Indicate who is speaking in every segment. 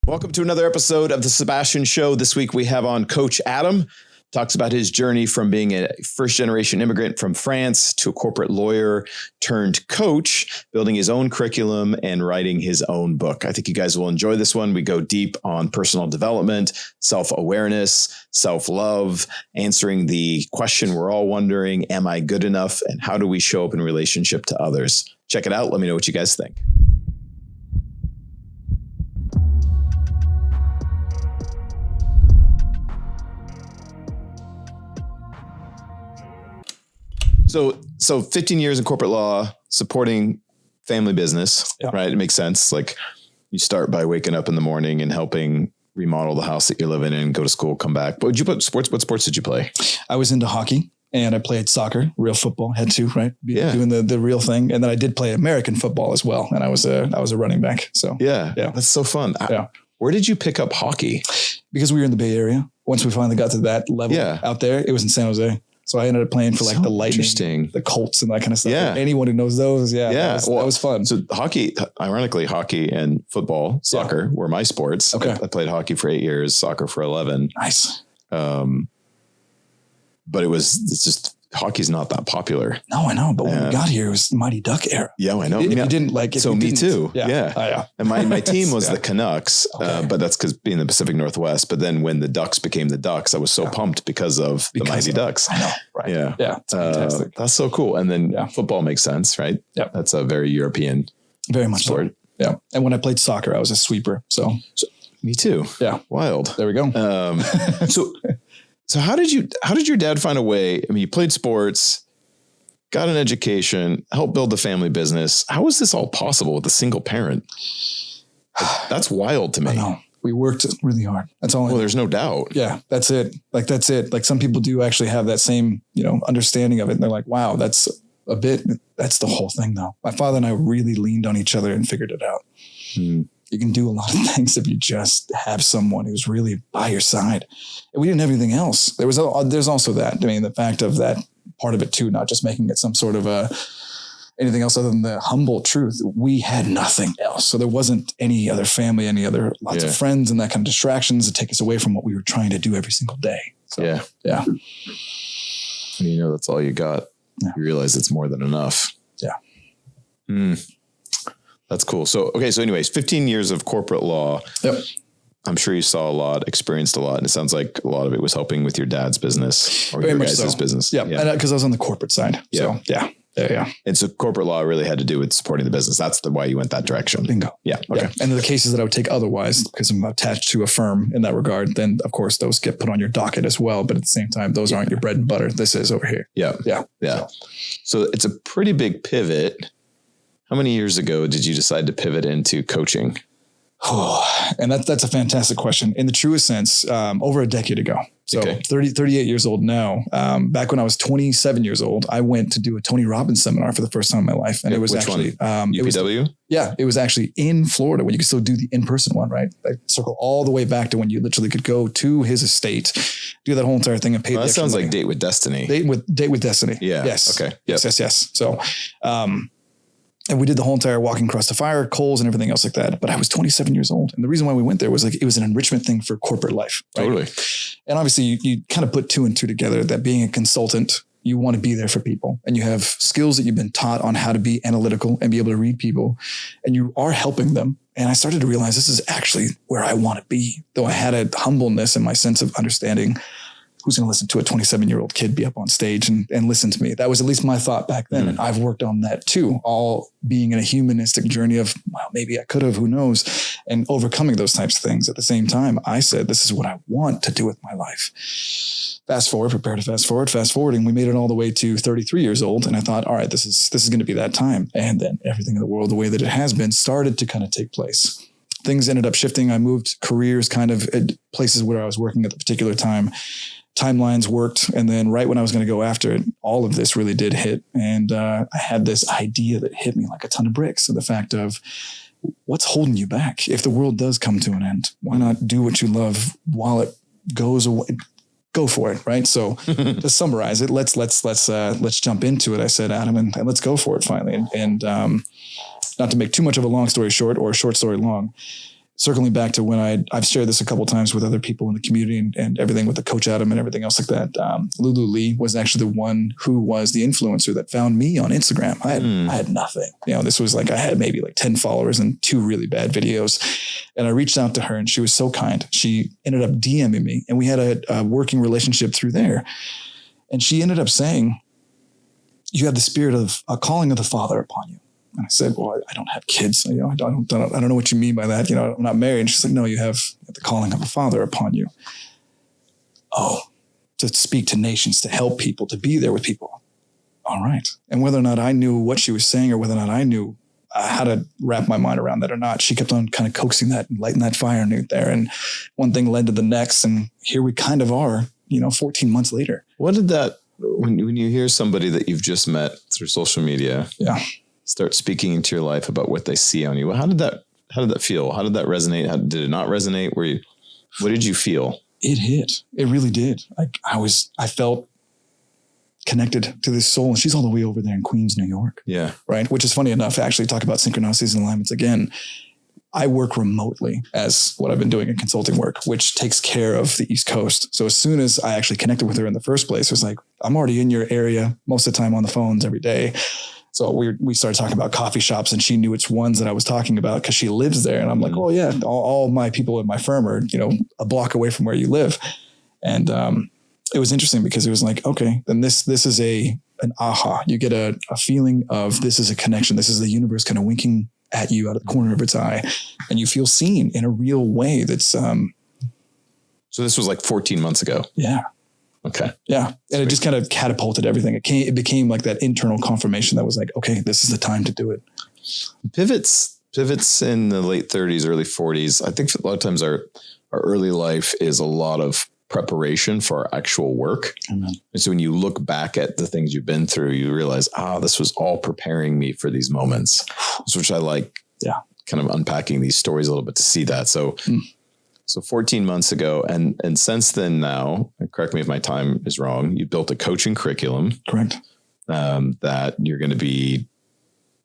Speaker 1: Welcome to another episode of the Sabastian Show. This week we have on Coach Adam. Talks about his journey from being a first-generation immigrant from France to a corporate lawyer turned coach, building his own curriculum and writing his own book. I think you guys will enjoy this one. We go deep on personal development, self-awareness, self-love, answering the question we're all wondering, am I good enough? And how do we show up in relationship to others? Check it out. Let me know what you guys think. So 15 years in corporate law, supporting family business, right? It makes sense. Like you start by waking up in the morning and helping remodel the house that you're living in, go to school, come back. But would you put sports? What sports did you play?
Speaker 2: I was into hockey and I played soccer, real football, had to, right? Doing the real thing. And then I did play American football as well. And I was a running back. So
Speaker 1: yeah. That's so fun. Where did you pick up hockey?
Speaker 2: Because we were in the Bay Area. Once we finally got to that level out there, it was in San Jose. So I ended up playing for like the Lightning, the Colts and that kind of stuff.
Speaker 1: Yeah.
Speaker 2: Anyone who knows those. That was fun.
Speaker 1: So hockey, ironically, hockey and football, soccer were my sports.
Speaker 2: Okay.
Speaker 1: I played hockey for 8 years, soccer for 11.
Speaker 2: Nice.
Speaker 1: But it's just, hockey's not that popular.
Speaker 2: No, I know. But when we got here, it was the Mighty Duck era.
Speaker 1: Yeah, I know.
Speaker 2: If you didn't like it.
Speaker 1: So me too.
Speaker 2: Yeah. Oh, yeah.
Speaker 1: And my team was the Canucks, but that's because being in the Pacific Northwest. But then when the Ducks became the Ducks, I was so pumped because of the Mighty Ducks.
Speaker 2: I know. Right.
Speaker 1: Yeah.
Speaker 2: Yeah. It's fantastic.
Speaker 1: That's so cool. And then football makes sense, right?
Speaker 2: Yeah.
Speaker 1: That's a very European
Speaker 2: very much
Speaker 1: sport.
Speaker 2: So. Yeah. And when I played soccer, I was a sweeper. So
Speaker 1: me too.
Speaker 2: Yeah.
Speaker 1: Wild.
Speaker 2: There we go.
Speaker 1: So how did your dad find a way? I mean, you played sports, got an education, helped build the family business. How was this all possible with a single parent? That's wild to me.
Speaker 2: I know. We worked really hard. That's all.
Speaker 1: There's no doubt.
Speaker 2: Yeah, that's it. That's it. Like some people do actually have that same, understanding of it. And they're like, wow, that's the whole thing though. My father and I really leaned on each other and figured it out. You can do a lot of things if you just have someone who's really by your side. And we didn't have anything else. There's also that. I mean, the fact of that part of it too, not just making it some sort of anything else other than the humble truth. We had nothing else. So there wasn't any other family, lots of friends and that kind of distractions to take us away from what we were trying to do every single day. So, yeah.
Speaker 1: And that's all you got. Yeah. You realize it's more than enough.
Speaker 2: Yeah.
Speaker 1: That's cool. So anyways, 15 years of corporate law.
Speaker 2: Yep.
Speaker 1: I'm sure you saw a lot, experienced a lot, and it sounds like a lot of it was helping with your dad's business or
Speaker 2: very
Speaker 1: your
Speaker 2: much
Speaker 1: guys'
Speaker 2: so.
Speaker 1: business.
Speaker 2: Yeah. Because I was on the corporate side.
Speaker 1: Yeah.
Speaker 2: So yeah.
Speaker 1: And so corporate law really had to do with supporting the business. That's why you went that direction.
Speaker 2: Bingo.
Speaker 1: Yeah. Okay.
Speaker 2: Yeah. And the cases that I would take otherwise, because I'm attached to a firm in that regard, then of course those get put on your docket as well. But at the same time, those aren't your bread and butter. This is over here.
Speaker 1: Yeah.
Speaker 2: Yeah.
Speaker 1: So it's a pretty big pivot. How many years ago did you decide to pivot into coaching?
Speaker 2: And that's a fantastic question. In the truest sense, over a decade ago. So 38 years old now. Back when I was 27 years old, I went to do a Tony Robbins seminar for the first time in my life. And it was actually
Speaker 1: UPW?
Speaker 2: It was actually in Florida when you could still do the in-person one, right? I circle all the way back to when you literally could go to his estate, do that whole entire thing and pay the extra
Speaker 1: sounds
Speaker 2: money.
Speaker 1: like Date with Destiny.
Speaker 2: Date with Destiny.
Speaker 1: Yeah.
Speaker 2: Yes.
Speaker 1: Okay.
Speaker 2: Yep. Yes. So, and we did the whole entire walking across the fire, coals and everything else like that. But I was 27 years old. And the reason why we went there was it was an enrichment thing for corporate life. Right?
Speaker 1: Totally.
Speaker 2: And obviously you kind of put two and two together that being a consultant, you want to be there for people and you have skills that you've been taught on how to be analytical and be able to read people and you are helping them. And I started to realize this is actually where I want to be, though I had a humbleness in my sense of understanding who's going to listen to a 27-year-old kid be up on stage and listen to me. That was at least my thought back then. And I've worked on that too, all being in a humanistic journey of, well, maybe I could have, who knows, and overcoming those types of things. At the same time, I said, this is what I want to do with my life. Prepare to fast forwarding. We made it all the way to 33 years old. And I thought, all right, this is going to be that time. And then everything in the world, the way that it has been, started to kind of take place. Things ended up shifting. I moved careers kind of at places where I was working at the particular time. Timelines worked. And then right when I was going to go after it, all of this really did hit. And I had this idea that hit me like a ton of bricks. So the fact of what's holding you back? If the world does come to an end, why not do what you love while it goes away? Go for it. Right. So to summarize it, let's jump into it. I said, Adam, and let's go for it finally. And not to make too much of a long story short or a short story long. circling back to when I've shared this a couple of times with other people in the community and everything with the Coach Adam and everything else like that. Lulu Lee was actually the one who was the influencer that found me on Instagram. I had nothing, this was like, I had maybe like 10 followers and 2 really bad videos. And I reached out to her and she was so kind. She ended up DMing me and we had a working relationship through there. And she ended up saying, you have the spirit of a calling of the Father upon you. And I said, well, I don't have kids. I don't know what you mean by that. I'm not married. And she's like, no, you have the calling of a Father upon you. Oh, to speak to nations, to help people, to be there with people. All right. And whether or not I knew what she was saying or whether or not I knew how to wrap my mind around that or not, she kept on kind of coaxing that and lighting that fire underneath there. And one thing led to the next. And here we kind of are, 14 months later.
Speaker 1: What did that, when you hear somebody that you've just met through social media, start speaking into your life about what they see on you, how did that feel? How did that resonate? Did it not resonate? What did you feel?
Speaker 2: It hit. It really did. I felt connected to this soul, and she's all the way over there in Queens, New York. Yeah. Right. Which is funny enough, to actually talk about synchronicities and alignments again. I work remotely as what I've been doing in consulting work, which takes care of the East Coast. So as soon as I actually connected with her in the first place, it was like, I'm already in your area most of the time on the phones every day. So we started talking about coffee shops and she knew which ones that I was talking about because she lives there. And I'm like, oh yeah, all my people in my firm are, a block away from where you live. And it was interesting because it was like, okay, then this is an aha. You get a feeling of this is a connection. This is the universe kind of winking at you out of the corner of its eye, and you feel seen in a real way. That's so
Speaker 1: this was like 14 months ago.
Speaker 2: Yeah.
Speaker 1: Okay.
Speaker 2: Yeah. And
Speaker 1: Sweet. It
Speaker 2: just kind of catapulted everything. It became like that internal confirmation that was like, okay, this is the time to do it. Pivots
Speaker 1: in the late 30s, early 40s. I think a lot of times our early life is a lot of preparation for our actual work.
Speaker 2: Amen.
Speaker 1: And so when you look back at the things you've been through, you realize, this was all preparing me for these moments, which I like.
Speaker 2: Yeah.
Speaker 1: Kind of unpacking these stories a little bit to see that. So, So 14 months ago, and since then now, correct me if my time is wrong, you built a coaching curriculum.
Speaker 2: Correct.
Speaker 1: That you're going to be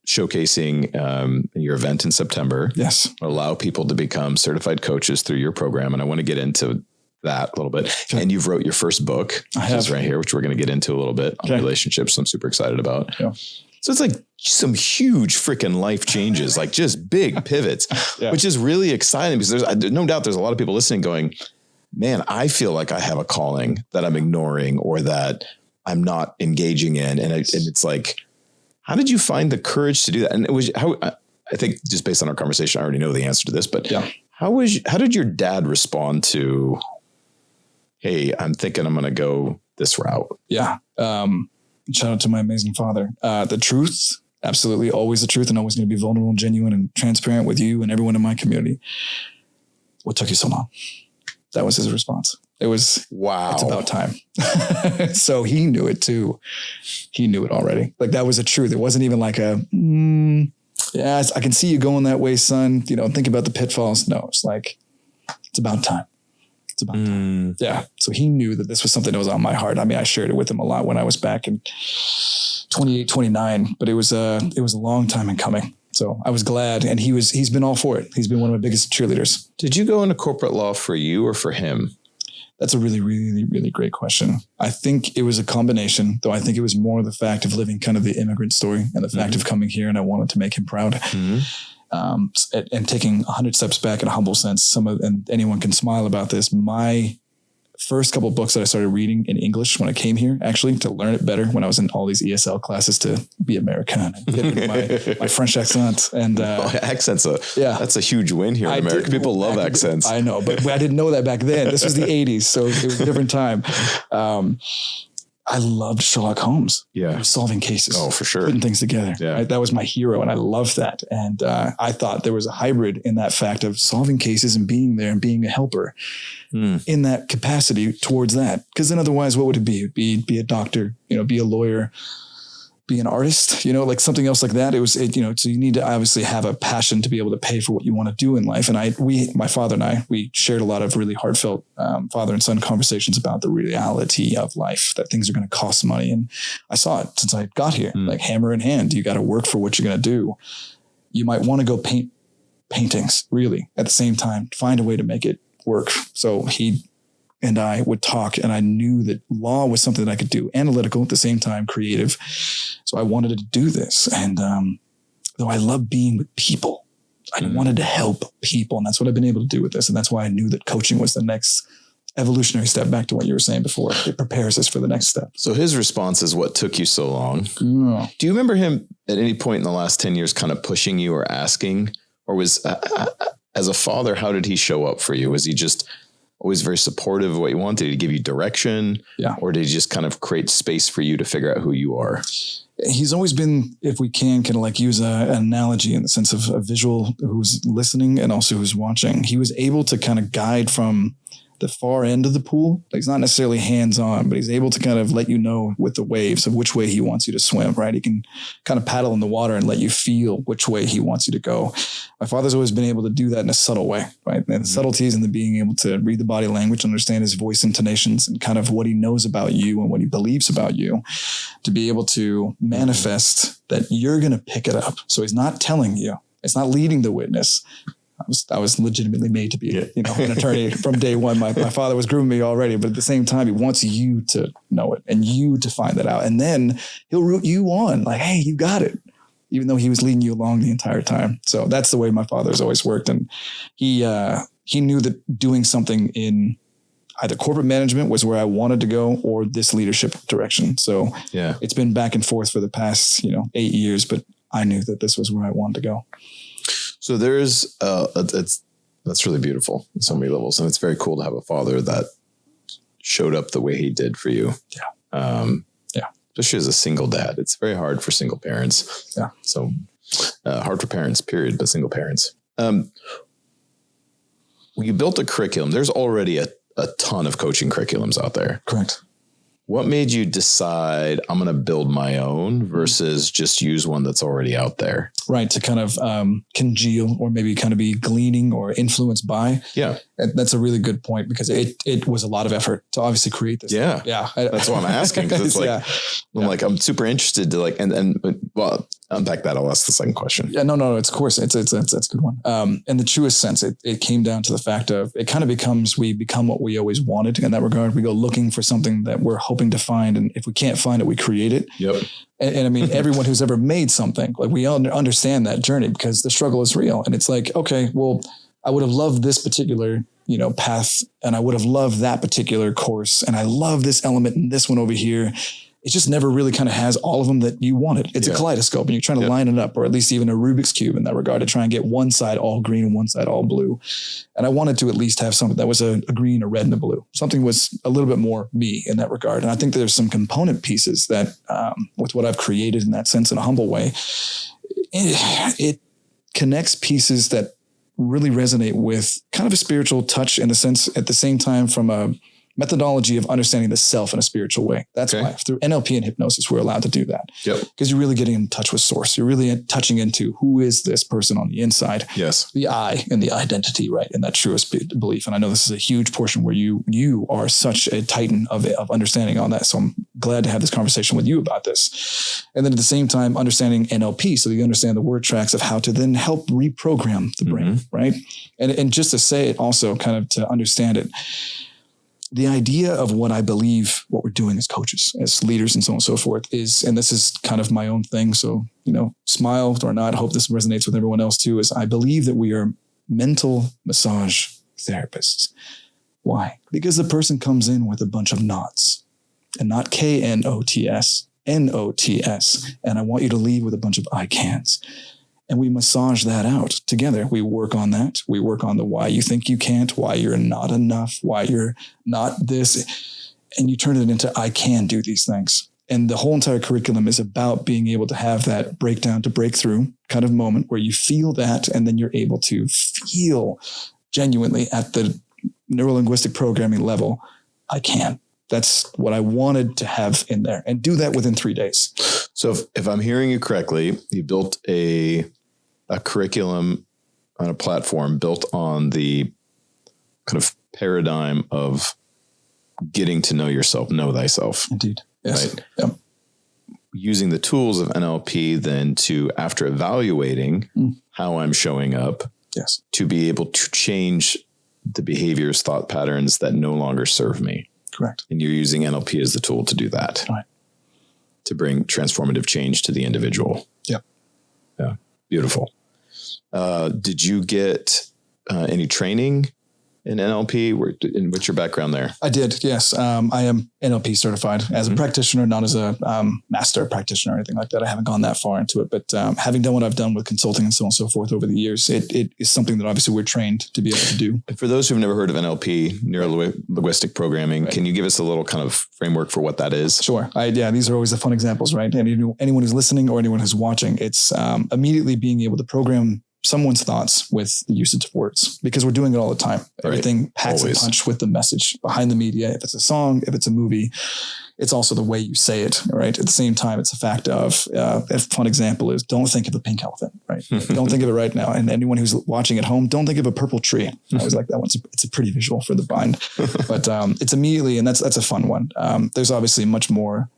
Speaker 1: showcasing your event in September.
Speaker 2: Yes.
Speaker 1: Allow people to become certified coaches through your program. And I want to get into that a little bit. Okay. And you've wrote your first book, which is right here, which we're going to get into a little bit on relationships. I'm super excited about.
Speaker 2: Yeah.
Speaker 1: So it's like some huge freaking life changes, like just big pivots, which is really exciting because there's no doubt there's a lot of people listening going, man, I feel like I have a calling that I'm ignoring or that I'm not engaging in. And it's like, how did you find the courage to do that? And it was I think just based on our conversation, I already know the answer to this, but how did your dad respond to, hey, I'm thinking I'm going to go this route?
Speaker 2: Yeah. Shout out to my amazing father. The truth, absolutely always the truth, and always going to be vulnerable and genuine and transparent with you and everyone in my community. What took you so long? That was his response. It was, wow, it's about time. So he knew it too. He knew it already. Like that was the truth. It wasn't even like I can see you going that way, son. Think about the pitfalls. No, it's like, it's about time. It's about time. Yeah. So he knew that this was something that was on my heart. I mean, I shared it with him a lot when I was back in 28, 29, but it was a long time in coming. So I was glad. And he's been all for it. He's been one of my biggest cheerleaders.
Speaker 1: Did you go into corporate law for you or for him?
Speaker 2: That's a really, really, really great question. I think it was a combination, though. I think it was more the fact of living kind of the immigrant story and the fact of coming here, and I wanted to make him proud. And taking 100 steps back in a humble sense, and anyone can smile about this. My first couple of books that I started reading in English when I came here, actually to learn it better when I was in all these ESL classes to be American and get rid of my French accent. And
Speaker 1: accents, that's a huge win here in America. People love accents.
Speaker 2: I know, but I didn't know that back then. This was the 80s, so it was a different time. I loved Sherlock Holmes.
Speaker 1: Yeah.
Speaker 2: Solving cases.
Speaker 1: Oh, for sure.
Speaker 2: Putting things together.
Speaker 1: Yeah.
Speaker 2: Right? That was my hero. And I loved that. And I thought there was a hybrid in that fact of solving cases and being there and being a helper in that capacity towards that. Because then otherwise, what would it be? It'd be a doctor, be a lawyer, be an artist, like something else like that. So you need to obviously have a passion to be able to pay for what you want to do in life. And my father and I, we shared a lot of really heartfelt father and son conversations about the reality of life, that things are going to cost money. And I saw it since I got here, like hammer in hand. You got to work for what you're going to do. You might want to go paint paintings, really, at the same time, find a way to make it work. So he and I would talk, and I knew that law was something that I could do, analytical at the same time, creative. So I wanted to do this. And though I love being with people, I wanted to help people. And that's what I've been able to do with this. And that's why I knew that coaching was the next evolutionary step, back to what you were saying before. It prepares us for the next step.
Speaker 1: So his response is what took you so long.
Speaker 2: Yeah.
Speaker 1: Do you remember him at any point in the last 10 years kind of pushing you or asking, or was as a father, how did he show up for you? Was he just always very supportive of what you wanted? Did he give you direction?
Speaker 2: Yeah.
Speaker 1: Or did he just kind of create space for you to figure out who you are?
Speaker 2: He's always been, if we can, kind of like use an analogy in the sense of a visual, who's listening and also who's watching. He was able to kind of guide from the far end of the pool. Like, he's not necessarily hands-on, but he's able to kind of let you know with the waves of which way he wants you to swim, right? He can kind of paddle in the water and let you feel which way he wants you to go. My father's always been able to do that in a subtle way, right? And the subtleties and the being able to read the body language, understand his voice intonations and kind of what he knows about you and what he believes about you, to be able to manifest that you're going to pick it up. So he's not telling you, it's not leading the witness. I was legitimately made to be, an attorney from day one. My father was grooming me already, but at the same time, he wants you to know it and you to find that out. And then he'll root you on like, hey, you got it, even though he was leading you along the entire time. So that's the way my father's always worked. And he knew that doing something in either corporate management was where I wanted to go, or this leadership direction. So it's been back and forth for the past, 8 years, but I knew that this was where I wanted to go.
Speaker 1: So there's, that's really beautiful on so many levels. And it's very cool to have a father that showed up the way he did for you.
Speaker 2: Yeah.
Speaker 1: Especially as a single dad. It's very hard for single parents.
Speaker 2: Yeah.
Speaker 1: So hard for parents, period, but single parents. When you built a curriculum, there's already a ton of coaching curriculums out there.
Speaker 2: Correct.
Speaker 1: What made you decide I'm going to build my own versus just use one that's already out there?
Speaker 2: Right. To kind of congeal or maybe kind of be gleaning or influenced by.
Speaker 1: Yeah.
Speaker 2: And that's a really good point, because it was a lot of effort to obviously create this.
Speaker 1: Yeah.
Speaker 2: Yeah.
Speaker 1: That's why I'm asking. Cause it's like, I'm super interested to well, unpack that. I'll ask the second question.
Speaker 2: Yeah, no. It's of course, it's a good one. In the truest sense, it came down to the fact of it kind of we become what we always wanted in that regard. We go looking for something that we're hoping to find. And if we can't find it, we create it.
Speaker 1: Yep.
Speaker 2: And I mean, everyone who's ever made something, like, we understand that journey, because the struggle is real. And it's like, okay, well, I would have loved this particular, path, and I would have loved that particular course. And I love this element and this one over here. It just never really kind of has all of them that you wanted. It's a kaleidoscope, and you're trying to line it up, or at least even a Rubik's Cube in that regard, to try and get one side all green and one side all blue. And I wanted to at least have something that was a green, a red, and a blue. Something was a little bit more me in that regard. And I think there's some component pieces that, with what I've created in that sense, in a humble way, it connects pieces that really resonate with kind of a spiritual touch, in a sense, at the same time, from a methodology of understanding the self in a spiritual way. That's why through NLP and hypnosis, we're allowed to do that.
Speaker 1: Yep.
Speaker 2: Because you're really getting in touch with source. You're really touching into who is this person on the inside.
Speaker 1: Yes.
Speaker 2: The I and the identity, right? And that truest belief. And I know this is a huge portion where you are such a titan of understanding on that. So I'm glad to have this conversation with you about this. And then at the same time, understanding NLP, so you understand the word tracks of how to then help reprogram the brain, right? And just to say it also, kind of to understand it, the idea of what I believe what we're doing as coaches, as leaders, and so on and so forth is, and this is kind of my own thing, so, smile or not, I hope this resonates with everyone else too, is I believe that we are mental massage therapists. Why? Because the person comes in with a bunch of knots, and not KNOTS, NOTS. And I want you to leave with a bunch of I can'ts. And we massage that out together. We work on that. We work on the why you think you can't, why you're not enough, why you're not this. And you turn it into I can do these things. And the whole entire curriculum is about being able to have that breakdown to breakthrough kind of moment where you feel that, and then you're able to feel genuinely at the neurolinguistic programming level, I can. That's what I wanted to have in there, and do that within 3 days.
Speaker 1: So if I'm hearing you correctly, you built a curriculum on a platform built on the kind of paradigm of getting to know yourself, know thyself.
Speaker 2: Indeed. Yes.
Speaker 1: Right.
Speaker 2: Yep.
Speaker 1: Using the tools of NLP then to, after evaluating how I'm showing up,
Speaker 2: Yes.
Speaker 1: to be able to change the behaviors, thought patterns that no longer serve me.
Speaker 2: Correct.
Speaker 1: And you're using NLP as the tool to do that,
Speaker 2: Right.
Speaker 1: to bring transformative change to the individual.
Speaker 2: Yep.
Speaker 1: Yeah. Beautiful. Did you get any training in NLP? What's your background there?
Speaker 2: I did. Yes. I am NLP certified as a practitioner, not as a master practitioner or anything like that. I haven't gone that far into it, but having done what I've done with consulting and so on and so forth over the years, it is something that obviously we're trained to be able to do.
Speaker 1: And for those who've never heard of NLP, neuro-linguistic programming, can you give us a little kind of framework for what that is?
Speaker 2: Sure. These are always the fun examples, right? And anyone who's listening or anyone who's watching, it's immediately being able to program someone's thoughts with the usage of words, because we're doing it all the time. Right. Everything packs a punch with the message behind the media. If it's a song, if it's a movie, it's also the way you say it, right? At the same time, it's a fact of, a fun example is don't think of a pink elephant, right? Don't think of it right now. And anyone who's watching at home, don't think of a purple tree. I always like that one. It's a pretty visual for the mind, but it's immediately, and that's a fun one. There's obviously much more,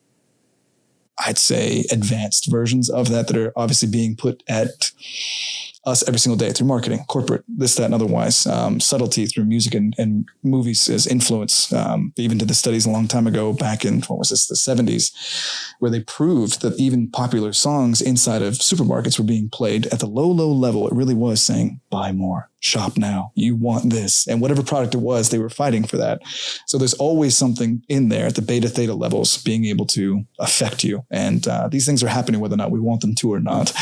Speaker 2: I'd say, advanced versions of that are obviously being put at us every single day through marketing, corporate, this, that, and otherwise, subtlety through music and movies as influence, even to the studies a long time ago, back in, the 70s, where they proved that even popular songs inside of supermarkets were being played at the low level. It really was saying, buy more, shop now, you want this. And whatever product it was, they were fighting for that. So there's always something in there at the beta theta levels being able to affect you. And these things are happening whether or not we want them to or not.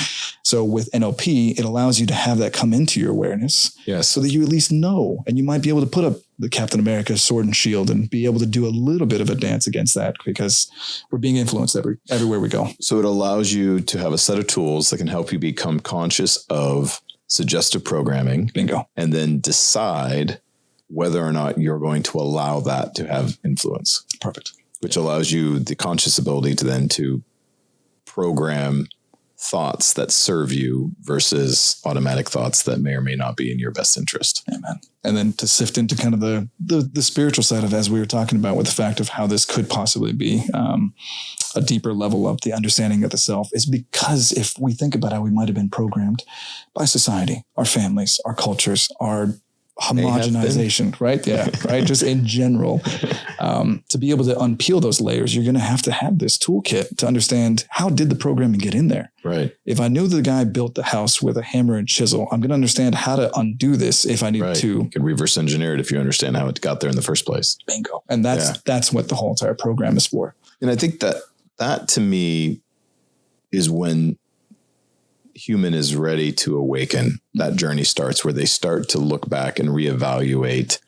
Speaker 2: So with NLP, it allows you to have that come into your awareness,
Speaker 1: yes,
Speaker 2: so that you at least know, and you might be able to put up the Captain America sword and shield and be able to do a little bit of a dance against that, because we're being influenced everywhere we go.
Speaker 1: So it allows you to have a set of tools that can help you become conscious of suggestive programming.
Speaker 2: Bingo.
Speaker 1: And then decide whether or not you're going to allow that to have influence.
Speaker 2: Perfect.
Speaker 1: Which allows you the conscious ability to program thoughts that serve you versus automatic thoughts that may or may not be in your best interest.
Speaker 2: Amen. And then to sift into kind of the spiritual side of, as we were talking about, with the fact of how this could possibly be a deeper level of the understanding of the self, is because if we think about how we might have been programmed by society, our families, our cultures, our homogenization, right? Yeah. Right. Just in general, to be able to unpeel those layers, you're going to have this toolkit to understand, how did the programming get in there?
Speaker 1: Right.
Speaker 2: If I knew the guy built the house with a hammer and chisel, I'm going to understand how to undo this if I need to.
Speaker 1: You can reverse engineer it if you understand how it got there in the first place.
Speaker 2: Bingo. And that's what the whole entire program is for.
Speaker 1: And I think that to me is when human is ready to awaken. That journey starts, where they start to look back and reevaluate,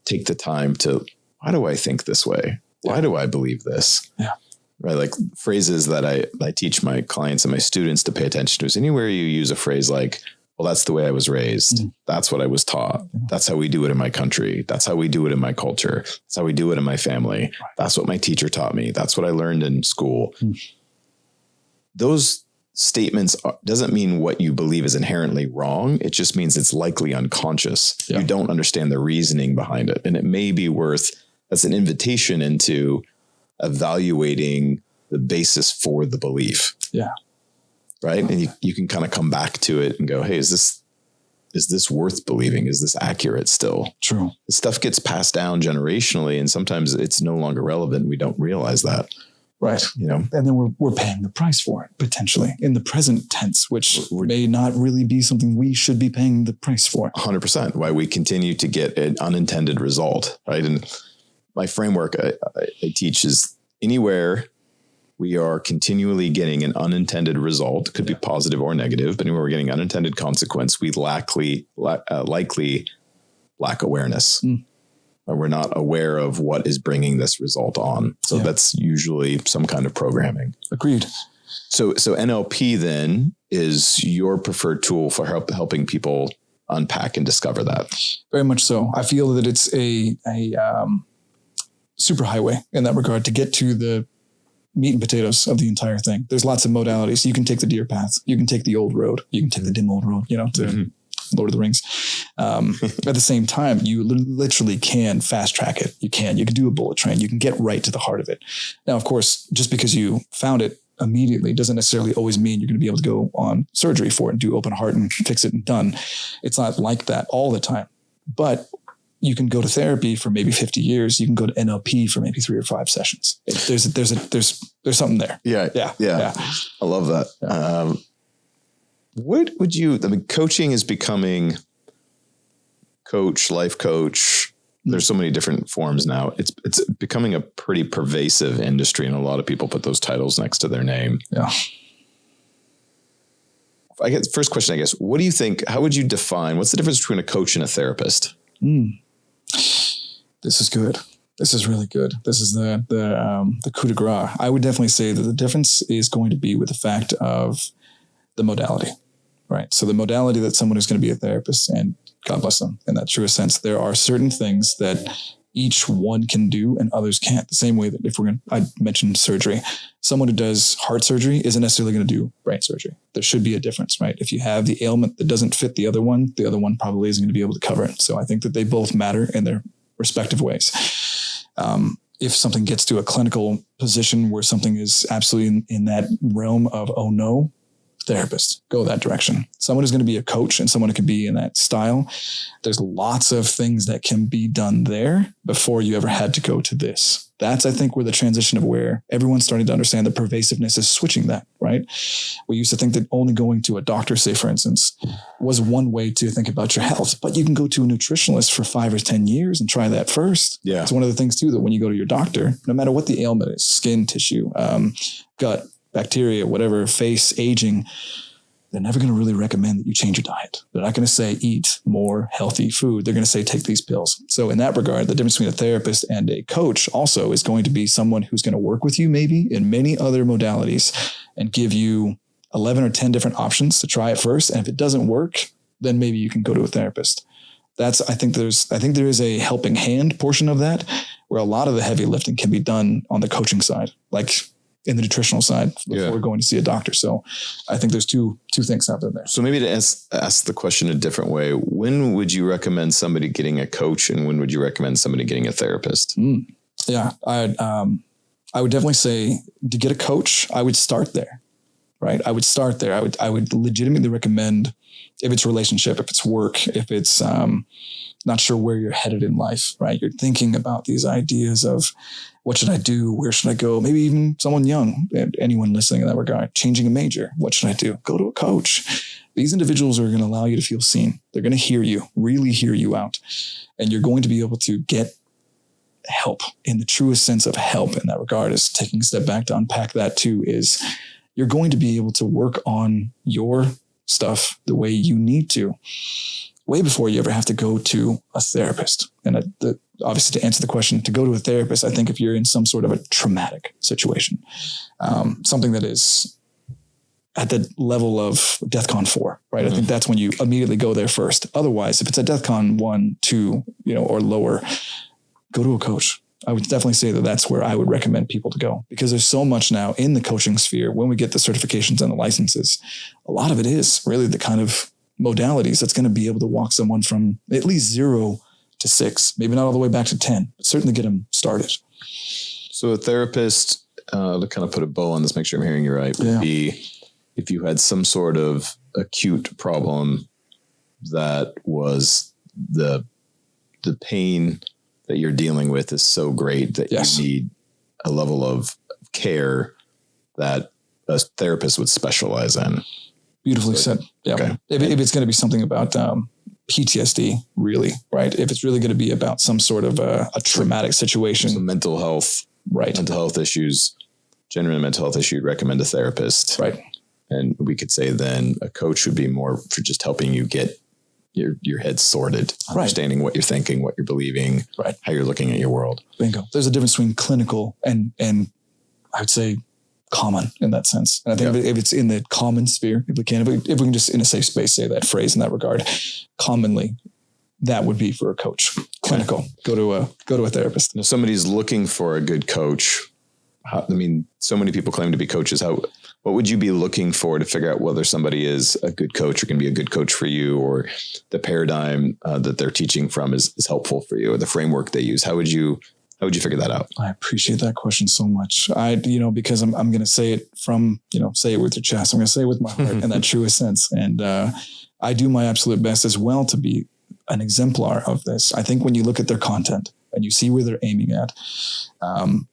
Speaker 1: take the time to, why do I think this way? Why do I believe this?
Speaker 2: Yeah.
Speaker 1: Right. Like phrases that I teach my clients and my students to pay attention to is anywhere you use a phrase like, well, that's the way I was raised. That's what I was taught. That's how we do it in my country. That's how we do it in my culture. That's how we do it in my family. That's what my teacher taught me. That's what I learned in school. Those statements doesn't mean what you believe is inherently wrong. It just means it's likely unconscious. You don't understand the reasoning behind it. And it may be worth, as an invitation into evaluating the basis for the belief.
Speaker 2: Yeah.
Speaker 1: Right. And you can kind of come back to it and go, hey, is this worth believing? Is this accurate still?
Speaker 2: True.
Speaker 1: This stuff gets passed down generationally, and sometimes it's no longer relevant. We don't realize that.
Speaker 2: Right. And then we're paying the price for it, potentially, in the present tense, which may not really be something we should be paying the price for.
Speaker 1: 100%. Why we continue to get an unintended result. Right. And my framework I teach is, anywhere we are continually getting an unintended result, could be positive or negative, but anywhere we're getting unintended consequence, we likely lack awareness. We're not aware of what is bringing this result on. So that's usually some kind of programming.
Speaker 2: Agreed.
Speaker 1: So NLP then is your preferred tool for helping people unpack and discover that.
Speaker 2: Very much so. I feel that it's a super highway in that regard to get to the meat and potatoes of the entire thing. There's lots of modalities. You can take the deer path. You can take the old road. You can take the dim old road, to Lord of the Rings. At the same time, you literally can fast track it. You can do a bullet train. You can get right to the heart of it. Now, of course, just because you found it immediately doesn't necessarily always mean you're going to be able to go on surgery for it and do open heart and fix it and done. It's not like that all the time, but you can go to therapy for maybe 50 years. You can go to NLP for maybe 3 or 5 sessions. There's something there.
Speaker 1: Yeah. I love that. Yeah. What would coaching is becoming coach, life coach. There's so many different forms now. It's becoming a pretty pervasive industry, and a lot of people put those titles next to their name.
Speaker 2: Yeah.
Speaker 1: I guess first question, what do you think, how would you define, what's the difference between a coach and a therapist?
Speaker 2: This is good. This is really good. This is the coup de grace. I would definitely say that the difference is going to be with the fact of the modality, right? So the modality that someone who's going to be a therapist, and God bless them in that truest sense, there are certain things that each one can do and others can't. The same way that I mentioned surgery. Someone who does heart surgery isn't necessarily going to do brain surgery. There should be a difference, right? If you have the ailment that doesn't fit the other one probably isn't going to be able to cover it. So I think that they both matter in their respective ways. If something gets to a clinical position where something is absolutely in that realm of, oh no, therapist, go that direction. Someone who's going to be a coach and someone who can be in that style. There's lots of things that can be done there before you ever had to go to this. That's, I think, where the transition of where everyone's starting to understand the pervasiveness is switching that, right? We used to think that only going to a doctor, say, for instance, was one way to think about your health, but you can go to a nutritionalist for 5 or 10 years and try that first.
Speaker 1: Yeah.
Speaker 2: It's one of the things too, that when you go to your doctor, no matter what the ailment is, skin, tissue, gut, bacteria, whatever, face, aging, they're never going to really recommend that you change your diet. They're not going to say eat more healthy food. They're going to say take these pills. So in that regard, the difference between a therapist and a coach also is going to be someone who's going to work with you maybe in many other modalities and give you 11 or 10 different options to try it first. And if it doesn't work, then maybe you can go to a therapist. I think there is a helping hand portion of that where a lot of the heavy lifting can be done on the coaching side, like in the nutritional side before going to see a doctor. So I think there's two things happening there.
Speaker 1: So maybe to ask the question a different way, when would you recommend somebody getting a coach and when would you recommend somebody getting a therapist?
Speaker 2: Yeah, I would definitely say to get a coach, I would start there, right? I would legitimately recommend if it's relationship, if it's work, if it's not sure where you're headed in life, right? You're thinking about these ideas of what should I do? Where should I go? Maybe even someone young, anyone listening in that regard, changing a major. What should I do? Go to a coach. These individuals are going to allow you to feel seen. They're going to hear you, really hear you out. And you're going to be able to get help in the truest sense of help in that regard. Is taking a step back to unpack that too, is you're going to be able to work on your stuff the way you need to way before you ever have to go to a therapist. And obviously to answer the question, to go to a therapist, I think if you're in some sort of a traumatic situation, something that is at the level of DEFCON 4, right? I think that's when you immediately go there first. Otherwise, if it's a DEFCON 1, 2, or lower, go to a coach. I would definitely say that that's where I would recommend people to go, because there's so much now in the coaching sphere. When we get the certifications and the licenses, a lot of it is really the kind of modalities that's going to be able to walk someone from at least 0 to 6, maybe not all the way back to 10, but certainly get them started.
Speaker 1: So a therapist, to kind of put a bow on this, make sure I'm hearing you right, would be if you had some sort of acute problem that was the pain that you're dealing with is so great that you need a level of care that a therapist would specialize in. Beautifully said. Yeah. Okay. If it's going to be something about PTSD, really, right? If it's really going to be about some sort of a traumatic situation. So mental health, right? Mental health issues, genuine mental health issue, recommend a therapist. Right. And we could say then a coach would be more for just helping you get your head sorted, understanding what you're thinking, what you're believing, how you're looking at your world. Bingo. There's a difference between clinical and I would say common in that sense. And I think if it's in the common sphere, if we can just in a safe space say that phrase in that regard, commonly, that would be for a coach. Clinical. Go to a therapist. If somebody's looking for a good coach, so many people claim to be coaches. What would you be looking for to figure out whether somebody is a good coach or can be a good coach for you, or the paradigm that they're teaching from is helpful for you, or the framework they use? How would you How would you figure that out?
Speaker 2: I appreciate that question so much. Because I'm going to say it from, say it with your chest. I'm going to say it with my heart in that truest sense. And I do my absolute best as well to be an exemplar of this. I think when you look at their content and you see where they're aiming at,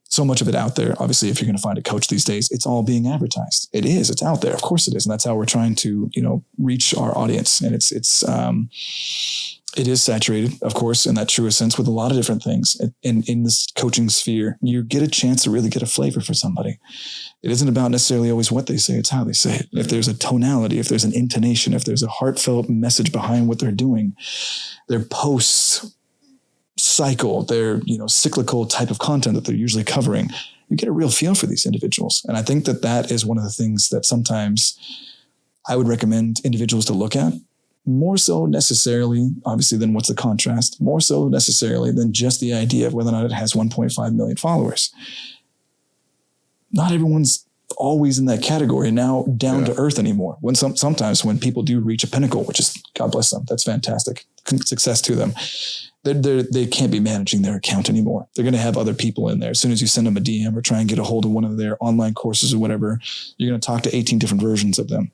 Speaker 2: so much of it out there, obviously, if you're going to find a coach these days, it's all being advertised. It is. It's out there. Of course it is. And that's how we're trying to, reach our audience. And it is saturated, of course, in that truest sense with a lot of different things in this coaching sphere. You get a chance to really get a flavor for somebody. It isn't about necessarily always what they say. It's how they say it. If there's a tonality, if there's an intonation, if there's a heartfelt message behind what they're doing, their posts cycle, their, cyclical type of content that they're usually covering, you get a real feel for these individuals. And I think that is one of the things that sometimes I would recommend individuals to look at. More so necessarily, obviously, than what's the contrast, more so necessarily than just the idea of whether or not it has 1.5 million followers. Not everyone's always in that category now down to earth anymore. When sometimes when people do reach a pinnacle, which is, God bless them, that's fantastic, success to them. They can't be managing their account anymore. They're going to have other people in there. As soon as you send them a DM or try and get a hold of one of their online courses or whatever, you're going to talk to 18 different versions of them,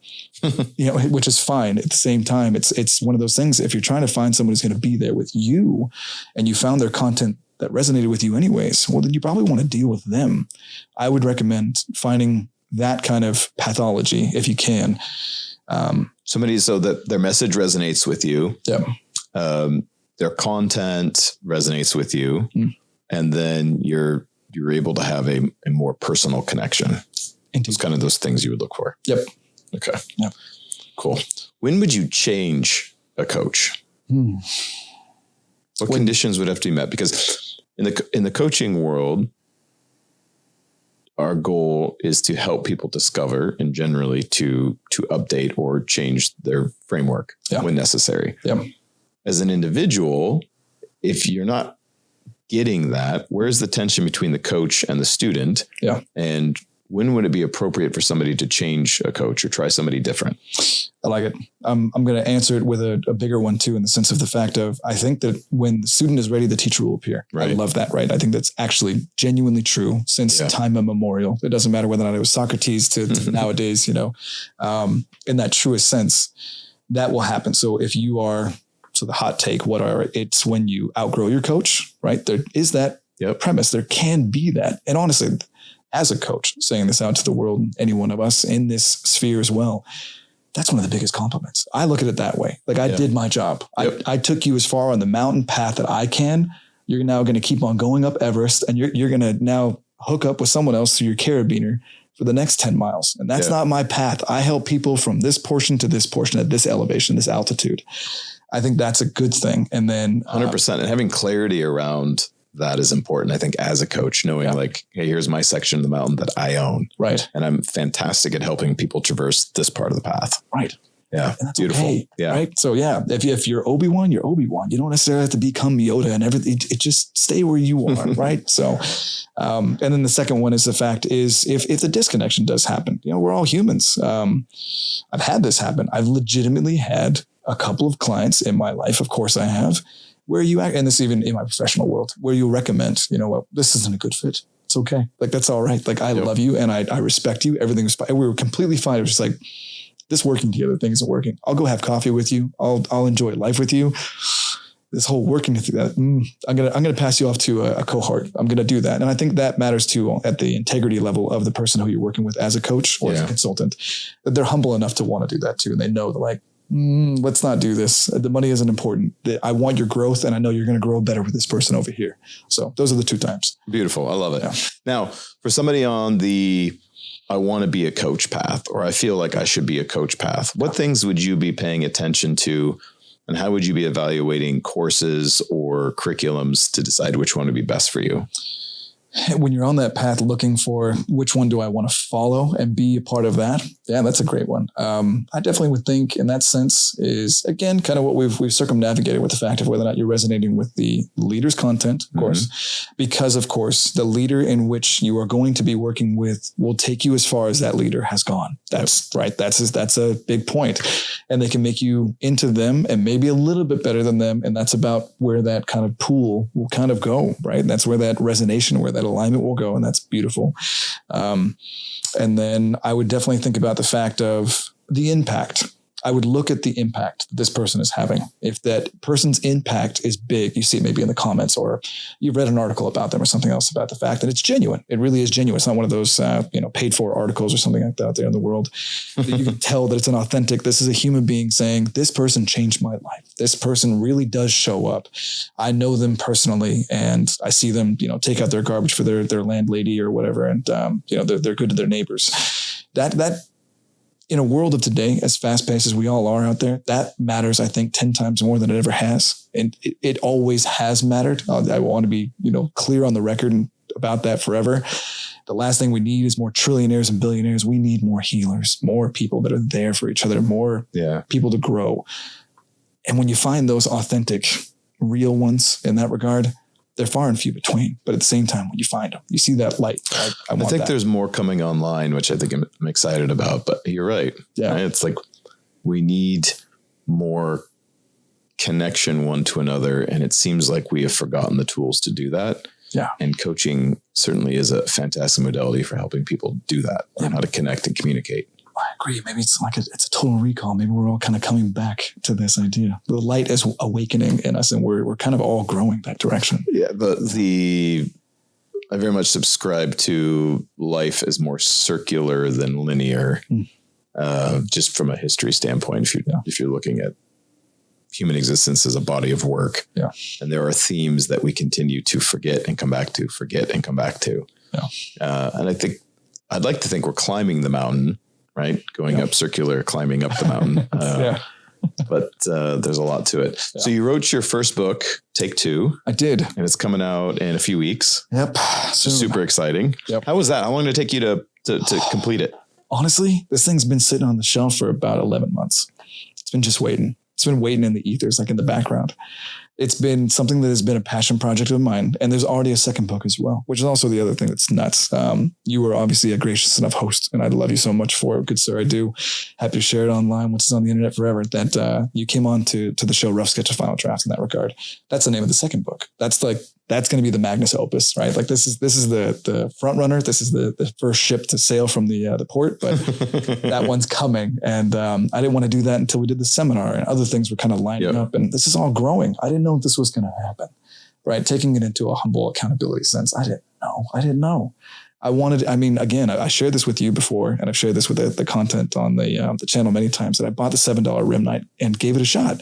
Speaker 2: which is fine. At the same time, it's one of those things. If you're trying to find someone who's going to be there with you and you found their content that resonated with you anyways, well, then you probably want to deal with them. I would recommend finding that kind of pathology if you can.
Speaker 1: Somebody so that their message resonates with you.
Speaker 2: Yeah.
Speaker 1: Their content resonates with you, and then you're able to have a more personal connection. It's kind of those things you would look for.
Speaker 2: Yep.
Speaker 1: Okay.
Speaker 2: Yep.
Speaker 1: Cool. When would you change a coach? What conditions would have to be met? Because in the coaching world, our goal is to help people discover and generally to update or change their framework when necessary.
Speaker 2: Yep.
Speaker 1: As an individual, if you're not getting that, where's the tension between the coach and the student?
Speaker 2: Yeah.
Speaker 1: And when would it be appropriate for somebody to change a coach or try somebody different?
Speaker 2: I like it. I'm going to answer it with a bigger one too, in the sense of the fact of, I think that when the student is ready, the teacher will appear. Right. I love that. Right. I think that's actually genuinely true since time immemorial. It doesn't matter whether or not it was Socrates to nowadays, in that truest sense, that will happen. So if you are, so the hot take, it's when you outgrow your coach, right? There is that premise. There can be that. And honestly, as a coach, saying this out to the world, any one of us in this sphere as well, that's one of the biggest compliments. I look at it that way. Like I did my job. I took you as far on the mountain path that I can. You're now going to keep on going up Everest, and you're going to now hook up with someone else through your carabiner for the next 10 miles. And that's not my path. I help people from this portion to this portion at this elevation, this altitude. I think that's a good thing. And then
Speaker 1: 100%. And having clarity around that is important. I think as a coach, knowing like, hey, here's my section of the mountain that I own.
Speaker 2: Right.
Speaker 1: And I'm fantastic at helping people traverse this part of the path.
Speaker 2: Right.
Speaker 1: Yeah.
Speaker 2: And that's
Speaker 1: beautiful.
Speaker 2: Okay,
Speaker 1: yeah.
Speaker 2: Right. So if you're Obi-Wan, you're Obi-Wan. You don't necessarily have to become Yoda and everything. It just stay where you are. Right. So, and then the second one is the fact is if the disconnection does happen, we're all humans. I've had this happen. I've legitimately had a couple of clients in my life, of course I have, where you act, and this even in my professional world, where you recommend, this isn't a good fit. It's okay. Like, that's all right. Like, I love you and I respect you. Everything's fine. We were completely fine. It was just like, this working together thing isn't working. I'll go have coffee with you. I'll enjoy life with you. This whole working through that, I'm gonna pass you off to a cohort. I'm gonna do that, and I think that matters too at the integrity level of the person who you're working with as a coach or as a consultant. That they're humble enough to want to do that too, and they know that like, let's not do this. The money isn't important. I want your growth, and I know you're going to grow better with this person over here. So those are the two times.
Speaker 1: Beautiful. I love it. Yeah. Now, for somebody on the I want to be a coach path, or I feel like I should be a coach path, what things would you be paying attention to, and how would you be evaluating courses or curriculums to decide which one would be best for you?
Speaker 2: when you're on that path looking for which one do I want to follow and be a part of that? Yeah, that's a great one. I definitely would think in that sense is, again, kind of what we've circumnavigated with the fact of whether or not you're resonating with the leader's content, of course, because of course, the leader in which you are going to be working with will take you as far as that leader has gone. That's right. That's a big point. And they can make you into them and maybe a little bit better than them. And that's about where that kind of pool will kind of go, right? And that's where that resonation, where that alignment will go. And that's beautiful. And then I would definitely think about the fact of the impact. I would look at the impact that this person is having. If that person's impact is big, you see it maybe in the comments, or you've read an article about them or something else about the fact that it's genuine. It really is genuine. It's not one of those, paid for articles or something like that out there in the world. That you can tell that it's an authentic, this is a human being saying, this person changed my life. This person really does show up. I know them personally and I see them, take out their garbage for their landlady or whatever. And, they're good to their neighbors. That in a world of today, as fast paced as we all are out there, that matters, I think, 10 times more than it ever has. And it always has mattered. I want to be, clear on the record about that forever. The last thing we need is more trillionaires and billionaires. We need more healers, more people that are there for each other, more people to grow. And when you find those authentic, real ones in that regard, they're far and few between. But at the same time, when you find them, you see that light. I think
Speaker 1: there's more coming online, which I think I'm excited about. But you're right. Yeah, right? It's like we need more connection one to another. And it seems like we have forgotten the tools to do that.
Speaker 2: Yeah.
Speaker 1: And coaching certainly is a fantastic modality for helping people do that, learn how to connect and communicate.
Speaker 2: I agree. Maybe it's like it's a total recall. Maybe we're all kind of coming back to this idea. The light is awakening in us, and we're kind of all growing that direction.
Speaker 1: Yeah, I very much subscribe to life as more circular than linear, just from a history standpoint. If you're looking at human existence as a body of work, and there are themes that we continue to forget and come back to, and I'd like to think we're climbing the mountain. Right. Going up circular, climbing up the mountain. But there's a lot to it. Yeah. So you wrote your first book, Take Two.
Speaker 2: I did.
Speaker 1: And it's coming out in a few weeks.
Speaker 2: Yep.
Speaker 1: Super exciting. Yep. How was that? How long did it take you to complete it?
Speaker 2: Honestly, this thing's been sitting on the shelf for about 11 months. It's been just waiting. It's been waiting in the ethers, like in the background. It's been something that has been a passion project of mine. And there's already a second book as well, which is also the other thing that's nuts. You were obviously a gracious enough host, and I love you so much for it. Good sir, I do. Happy to share it online, which is on the internet forever, that you came on to the show Rough Sketch of Final Draft in that regard. That's the name of the second book. That's going to be the magnus opus, right? Like this is the front runner. This is the first ship to sail from the port, but that one's coming. And I didn't want to do that until we did the seminar and other things were kind of lining up. And this is all growing. I didn't know this was going to happen, right? Taking it into a humble accountability sense. I didn't know. I shared this with you before, and I've shared this with the content on the channel many times, that I bought the $7 rim night and gave it a shot.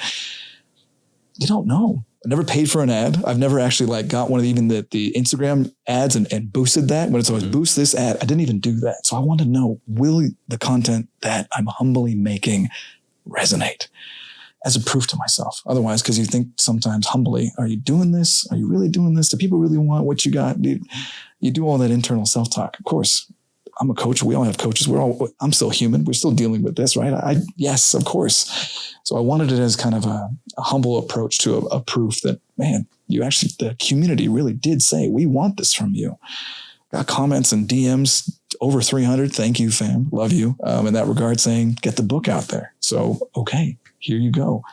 Speaker 2: You don't know. I never paid for an ad. I've never actually got one of even the Instagram ads and boosted that. When it's always boost this ad, I didn't even do that. So I want to know, will the content that I'm humbly making resonate as a proof to myself? Otherwise, because you think sometimes humbly, are you doing this? Are you really doing this? Do people really want what you got? You do all that internal self-talk. Of course, I'm a coach. We all have coaches. I'm still human. We're still dealing with this, right? Yes, of course. So I wanted it as kind of a humble approach to a proof that, man, the community really did say, we want this from you. Got comments and DMs over 300. Thank you, fam. Love you. In that regard, saying, get the book out there. So, okay, here you go.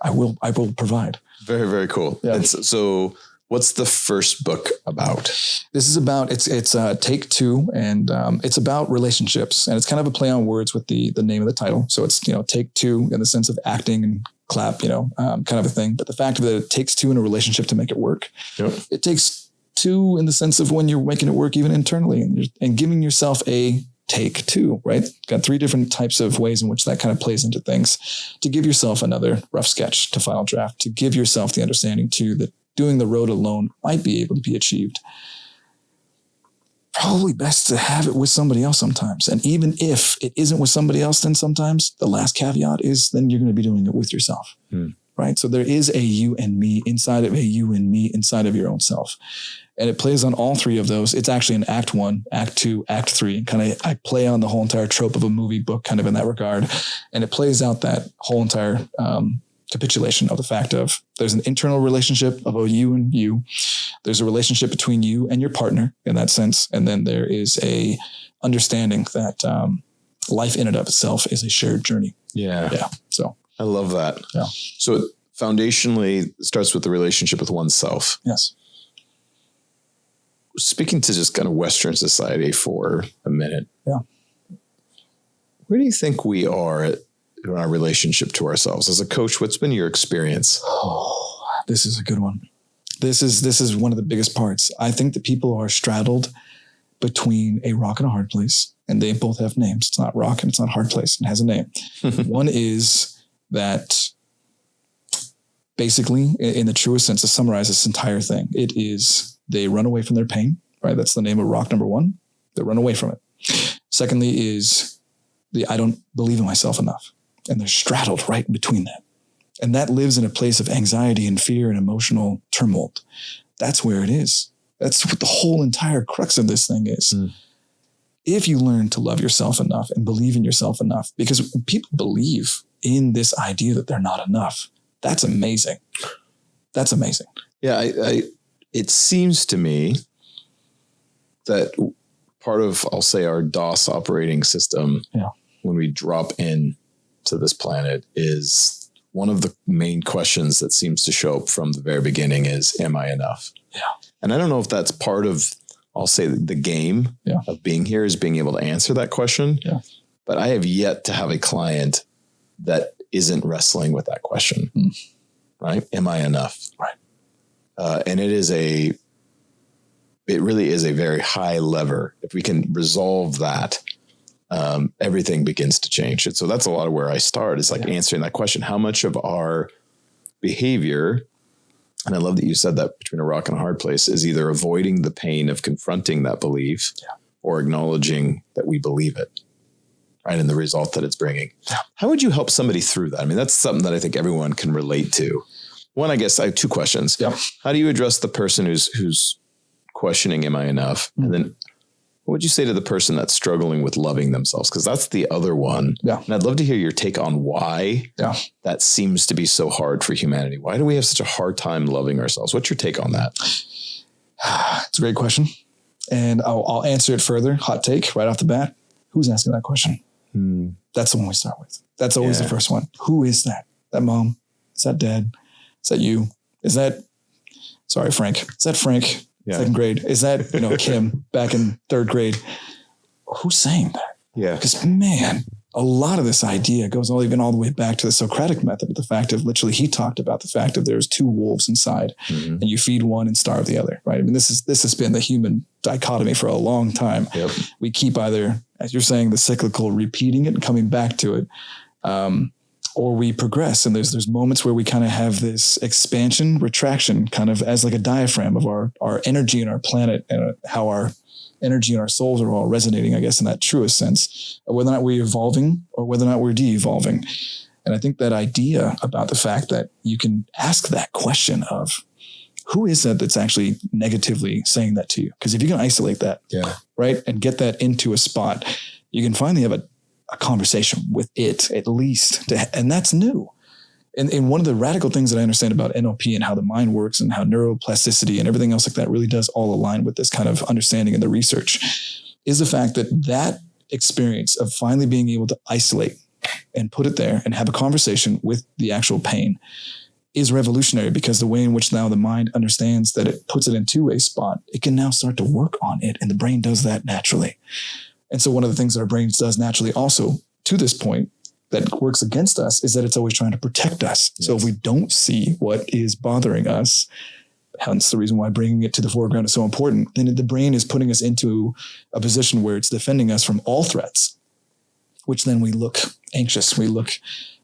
Speaker 2: I will provide.
Speaker 1: Very, very cool. Yeah. So what's the first book about?
Speaker 2: This is about, it's Take Two, and it's about relationships, and it's kind of a play on words with the name of the title. So it's, take two in the sense of acting and clap, kind of a thing. But the fact that it takes two in a relationship to make it work. Yep. It takes two in the sense of when you're making it work even internally, and giving yourself a take two, right? Got three different types of ways in which that kind of plays into things, to give yourself another rough sketch to final draft, to give yourself the understanding too that doing the road alone might be able to be achieved. Probably best to have it with somebody else sometimes. And even if it isn't with somebody else, then sometimes the last caveat is then you're going to be doing it with yourself. right? So there is a you and me inside of a you and me inside of your own self. And it plays on all three of those. It's actually in Act 1, Act 2, Act 3. I play on the whole entire trope of a movie book kind of in that regard. And it plays out that whole entire capitulation of the fact of there's an internal relationship of a you and you. There's a relationship between you and your partner in that sense. And then there is a understanding that life in and of itself is a shared journey.
Speaker 1: Yeah.
Speaker 2: Yeah. So
Speaker 1: I love that.
Speaker 2: Yeah.
Speaker 1: So it foundationally starts with the relationship with oneself.
Speaker 2: Yes.
Speaker 1: Speaking to just kind of Western society for a minute.
Speaker 2: Yeah.
Speaker 1: Where do you think we are in our relationship to ourselves? As a coach, what's been your experience?
Speaker 2: Oh, this is a good one. This is one of the biggest parts. I think that people are straddled between a rock and a hard place, and they both have names. It's not rock and it's not hard place. It has a name. One is that basically, in the truest sense, to summarize this entire thing, it is they run away from their pain, right? That's the name of rock number one. They run away from it. Secondly is I don't believe in myself enough. And they're straddled right in between that. And that lives in a place of anxiety and fear and emotional tumult. That's where it is. That's what the whole entire crux of this thing is. If you learn to love yourself enough and believe in yourself enough, because people believe in this idea that they're not enough, that's amazing. That's amazing.
Speaker 1: Yeah, it seems to me that part of, I'll say, our DOS operating system, when we drop in to this planet, is one of the main questions that seems to show up from the very beginning is, am I enough?
Speaker 2: Yeah.
Speaker 1: And I don't know if that's part of, I'll say, the game of being here, is being able to answer that question. Yeah. But I have yet to have a client that isn't wrestling with that question, right? Am I enough?
Speaker 2: Right.
Speaker 1: And it really is a very high lever. If we can resolve that, everything begins to change. And so that's a lot of where I start, is like answering that question. How much of our behavior, and I love that you said that, between a rock and a hard place, is either avoiding the pain of confronting that belief or acknowledging that we believe it, right? And the result that it's bringing. Yeah. How would you help somebody through that? I mean, that's something that I think everyone can relate to. One, I guess I have two questions. Yeah. How do you address the person who's questioning, am I enough? And then what would you say to the person that's struggling with loving themselves? Because that's the other one. Yeah. And I'd love to hear your take on why that seems to be so hard for humanity. Why do we have such a hard time loving ourselves? What's your take on that?
Speaker 2: It's a great question. And I'll answer it further. Hot take right off the bat. Who's asking that question? That's the one we start with. That's always the first one. Who is that? That mom? Is that dad? Is that you? Is that, sorry, Frank. Is that Frank? Yeah. Second grade? Is that, Kim back in third grade? Who's saying that? Yeah. Because man, a lot of this idea goes all the way back to the Socratic method, the fact of literally, he talked about the fact of there's two wolves inside and you feed one and starve the other, right? I mean, this has been the human dichotomy for a long time. Yep. We keep either, as you're saying, the cyclical, repeating it and coming back to it, or we progress. And there's moments where we kind of have this expansion, retraction, kind of as like a diaphragm of our energy and our planet, and how our energy and our souls are all resonating, I guess, in that truest sense, whether or not we're evolving or whether or not we're de-evolving. And I think that idea about the fact that you can ask that question of, who is that that's actually negatively saying that to you? Because if you can isolate that, right, and get that into a spot, you can finally have a conversation with it, at least, and that's new. And one of the radical things that I understand about NLP and how the mind works and how neuroplasticity and everything else like that really does all align with this kind of understanding in the research, is the fact that experience of finally being able to isolate and put it there and have a conversation with the actual pain is revolutionary, because the way in which now the mind understands that it puts it into a spot, it can now start to work on it, and the brain does that naturally. And so one of the things that our brain does naturally also, to this point, that works against us, is that it's always trying to protect us. Yes. So if we don't see what is bothering us, hence the reason why bringing it to the foreground is so important, then the brain is putting us into a position where it's defending us from all threats, which then we look anxious, we look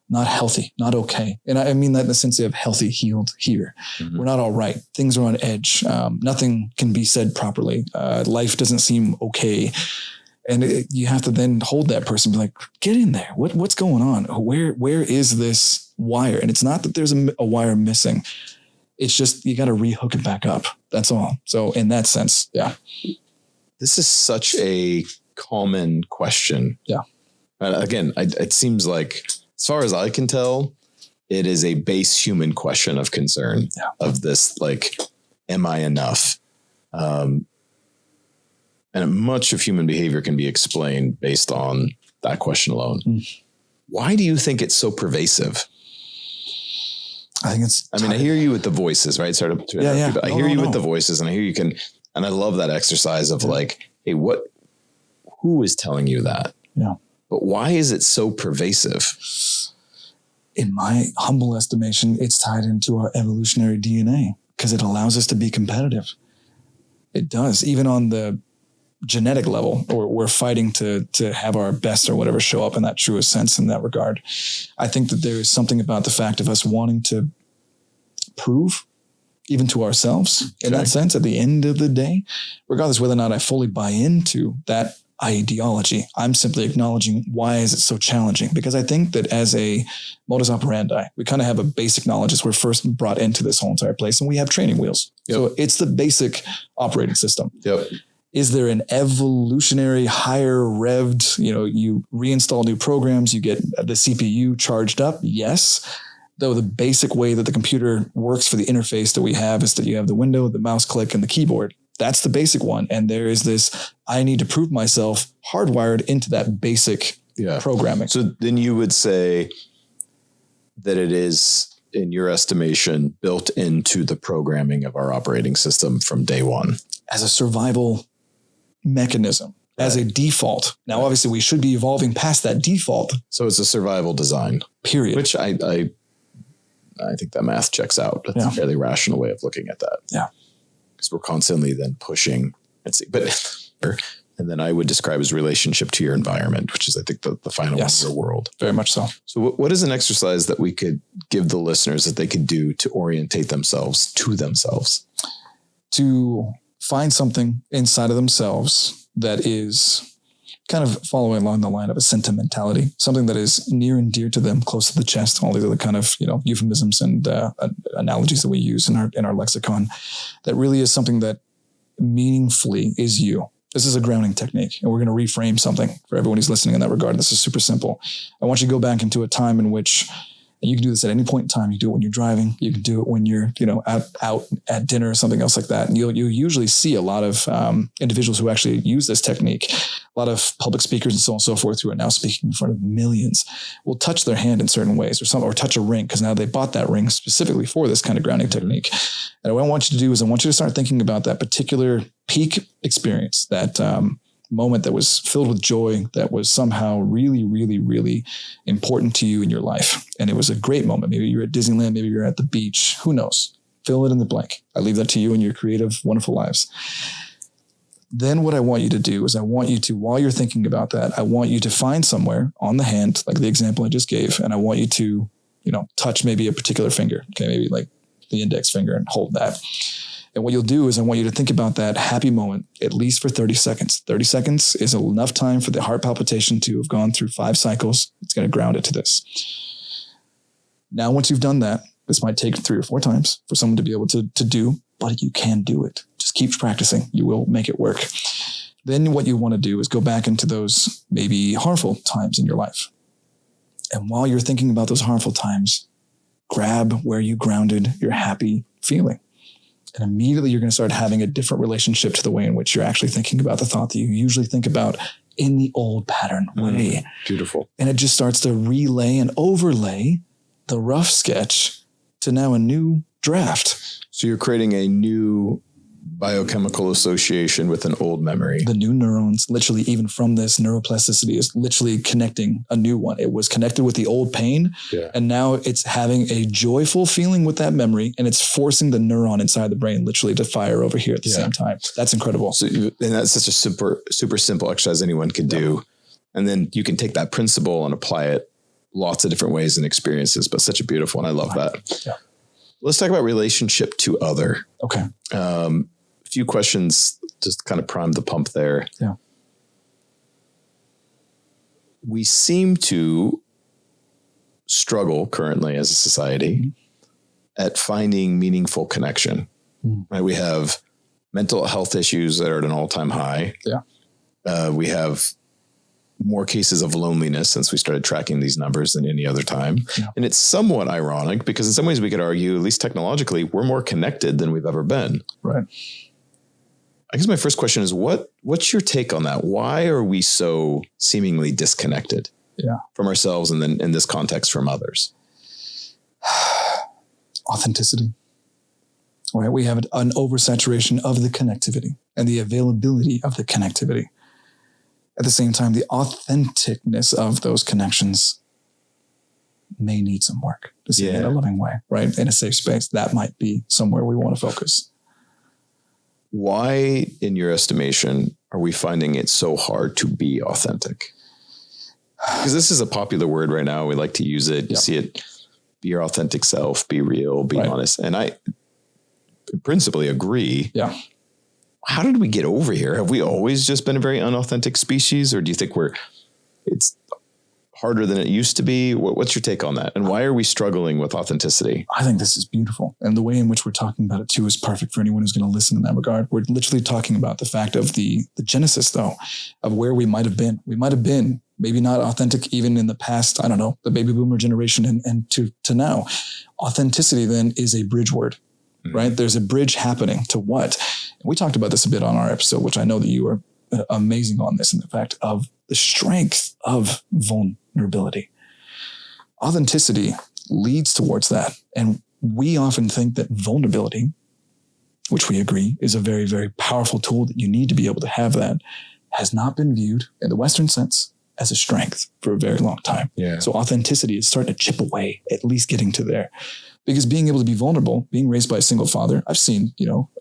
Speaker 2: not healthy, not okay. And I mean that in the sense of healthy, healed here. We're not all right. Things are on edge. Nothing can be said properly. Life doesn't seem okay. And you have to then hold that person, be like, get in there. What's going on? Where is this wire. And it's not that there's a wire missing. It's just, you got to rehook it back up. That's all. So in that sense, yeah.
Speaker 1: This is such a common question.
Speaker 2: Yeah.
Speaker 1: Again, it seems like, as far as I can tell, it is a base human question of concern of this, like, am I enough? And much of human behavior can be explained based on that question alone. Why do you think it's so pervasive?
Speaker 2: I think it's,
Speaker 1: I hear you with the voices, right? Sorry to interrupt you, but I hear you with the voices, and I hear you can, and I love that exercise of like, hey, who is telling you that?
Speaker 2: Yeah.
Speaker 1: But why is it so pervasive?
Speaker 2: In my humble estimation, it's tied into our evolutionary DNA because it allows us to be competitive. It does, even on the genetic level, or we're fighting to have our best or whatever show up in that truest sense in that regard. I think that there is something about the fact of us wanting to prove even to ourselves in that sense at the end of the day, regardless whether or not I fully buy into that ideology. I'm simply acknowledging, why is it so challenging? Because I think that as a modus operandi, we kind of have a basic knowledge as we're first brought into this whole entire place, and we have training wheels. So it's the basic operating system. Is there an evolutionary higher revved, you reinstall new programs, you get the CPU charged up? Yes. Though the basic way that the computer works for the interface that we have is that you have the window, the mouse click, and the keyboard. That's the basic one. And there is this, I need to prove myself, hardwired into that basic programming. So
Speaker 1: then you would say that it is, in your estimation, built into the programming of our operating system from day one.
Speaker 2: As a survival mechanism, as a default. Now, obviously, we should be evolving past that default.
Speaker 1: So it's a survival design.
Speaker 2: Period.
Speaker 1: Which I think that math checks out. That's a fairly rational way of looking at that.
Speaker 2: Yeah.
Speaker 1: Because we're constantly then pushing and then I would describe as relationship to your environment, which is, I think, the final one of your world.
Speaker 2: Very much so.
Speaker 1: So what is an exercise that we could give the listeners that they could do to orientate themselves to themselves?
Speaker 2: To find something inside of themselves that is kind of following along the line of a sentimentality, something that is near and dear to them, close to the chest, all these other kind of, euphemisms and analogies that we use in our lexicon, that really is something that meaningfully is you. This is a grounding technique, and we're going to reframe something for everyone who's listening in that regard. This is super simple. I want you to go back into a time in which, and you can do this at any point in time. You do it when you're driving. You can do it when you're, out at dinner or something else like that. And you'll usually see a lot of individuals who actually use this technique. A lot of public speakers and so on and so forth who are now speaking in front of millions will touch their hand in certain ways or touch a ring, because now they bought that ring specifically for this kind of grounding technique. And what I want you to do is I want you to start thinking about that particular peak experience, that moment that was filled with joy, that was somehow really, really, really important to you in your life. And it was a great moment. Maybe you're at Disneyland, maybe you're at the beach, who knows? Fill it in the blank. I leave that to you and your creative, wonderful lives. Then what I want you to do is I want you to, while you're thinking about that, I want you to find somewhere on the hand, like the example I just gave, and I want you to, touch maybe a particular finger. Okay, maybe like the index finger, and hold that. And what you'll do is I want you to think about that happy moment, at least for 30 seconds. 30 seconds is enough time for the heart palpitation to have gone through 5 cycles. It's going to ground it to this. Now, once you've done that, this might take 3 or 4 times for someone to be able to do, but you can do it. Just keep practicing. You will make it work. Then what you want to do is go back into those maybe harmful times in your life. And while you're thinking about those harmful times, grab where you grounded your happy feeling. And immediately you're going to start having a different relationship to the way in which you're actually thinking about the thought that you usually think about in the old pattern way.
Speaker 1: Beautiful.
Speaker 2: And it just starts to relay and overlay the rough sketch to now a new draft.
Speaker 1: So you're creating a new biochemical association with an old memory.
Speaker 2: The new neurons, literally, even from this neuroplasticity, is literally connecting a new one. It was connected with the old pain, and now it's having a joyful feeling with that memory, and it's forcing the neuron inside the brain literally to fire over here at the same time. That's incredible.
Speaker 1: So, and that's such a super simple exercise anyone can do. And then you can take that principle and apply it lots of different ways and experiences, but such a beautiful one. I love that. Yeah. Let's talk about relationship to other.
Speaker 2: Okay.
Speaker 1: A few questions just kind of prime the pump there.
Speaker 2: Yeah.
Speaker 1: We seem to struggle currently as a society at finding meaningful connection. Right? We have mental health issues that are at an all-time high.
Speaker 2: Yeah.
Speaker 1: We have more cases of loneliness since we started tracking these numbers than any other time.
Speaker 2: Yeah.
Speaker 1: And it's somewhat ironic because in some ways we could argue, at least technologically, we're more connected than we've ever been.
Speaker 2: Right.
Speaker 1: I guess my first question is what's your take on that? Why are we so seemingly disconnected from ourselves and then in this context from others?
Speaker 2: Authenticity. Right. We have an oversaturation of the connectivity and the availability of the connectivity. At the same time, the authenticness of those connections may need some work to see it in a loving way, right? In a safe space. That might be somewhere we want to focus.
Speaker 1: Why, in your estimation, are we finding it so hard to be authentic? Because this is a popular word right now. We like to use it. You see it, be your authentic self, be real, be honest. And I principally agree.
Speaker 2: Yeah.
Speaker 1: How did we get over here? Have we always just been a very unauthentic species? Or do you think it's harder than it used to be? What's your take on that? And why are we struggling with authenticity?
Speaker 2: I think this is beautiful. And the way in which we're talking about it too is perfect for anyone who's going to listen in that regard. We're literally talking about the fact of the genesis though, of where we might've been. We might've been maybe not authentic even in the past, I don't know, the baby boomer generation and to now. Authenticity then is a bridge word, right? There's a bridge happening to what? We talked about this a bit on our episode, which I know that you are amazing on this, in the fact of the strength of vulnerability. Authenticity leads towards that. And we often think that vulnerability, which we agree is a very, very powerful tool that you need to be able to have, that has not been viewed in the Western sense as a strength for a very long time.
Speaker 1: Yeah.
Speaker 2: So authenticity is starting to chip away, at least getting to there. Because being able to be vulnerable, being raised by a single father, I've seen,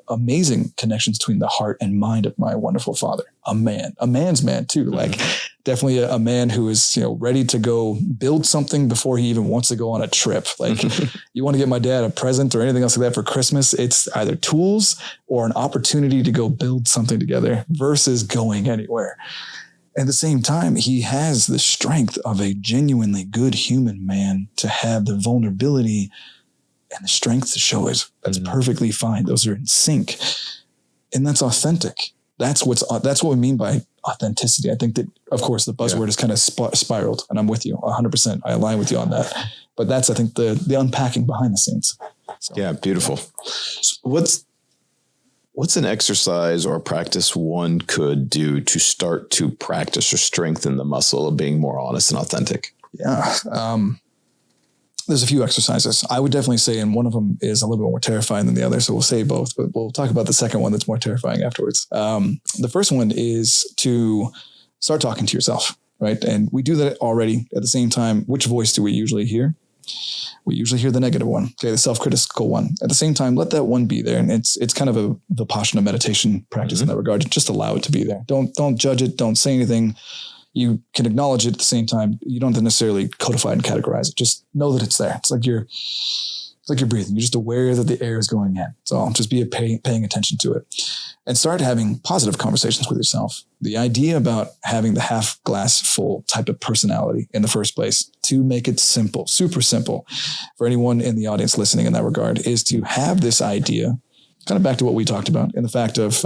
Speaker 2: amazing connections between the heart and mind of my wonderful father. A man's man too. Like definitely a man who is, ready to go build something before he even wants to go on a trip. Like you want to get my dad a present or anything else like that for Christmas, it's either tools or an opportunity to go build something together versus going anywhere. At the same time, he has the strength of a genuinely good human man to have the vulnerability and the strength to show it. That's perfectly fine. Those are in sync. And that's authentic. That's what we mean by authenticity. I think that, of course, the buzzword is kind of spiraled, and I'm with you 100%. I align with you on that. But that's, I think, the unpacking behind the scenes. So.
Speaker 1: Yeah. Beautiful. What's an exercise or a practice one could do to start to practice or strengthen the muscle of being more honest and authentic?
Speaker 2: Yeah. There's a few exercises. I would definitely say, and one of them is a little bit more terrifying than the other. So we'll say both, but we'll talk about the second one that's more terrifying afterwards. The first one is to start talking to yourself, right? And we do that already. At the same time, which voice do we usually hear? We usually hear the negative one, okay, the self-critical one. At the same time, let that one be there. And it's kind of a Vipassana meditation practice in that regard. Just allow it to be there. Don't judge it. Don't say anything. You can acknowledge it at the same time. You don't have to necessarily codify and categorize it. Just know that it's there. It's like you're breathing. You're just aware that the air is going in. So just be paying attention to it and start having positive conversations with yourself. The idea about having the half glass full type of personality in the first place, to make it simple, super simple for anyone in the audience listening in that regard, is to have this idea, kind of back to what we talked about, in the fact of,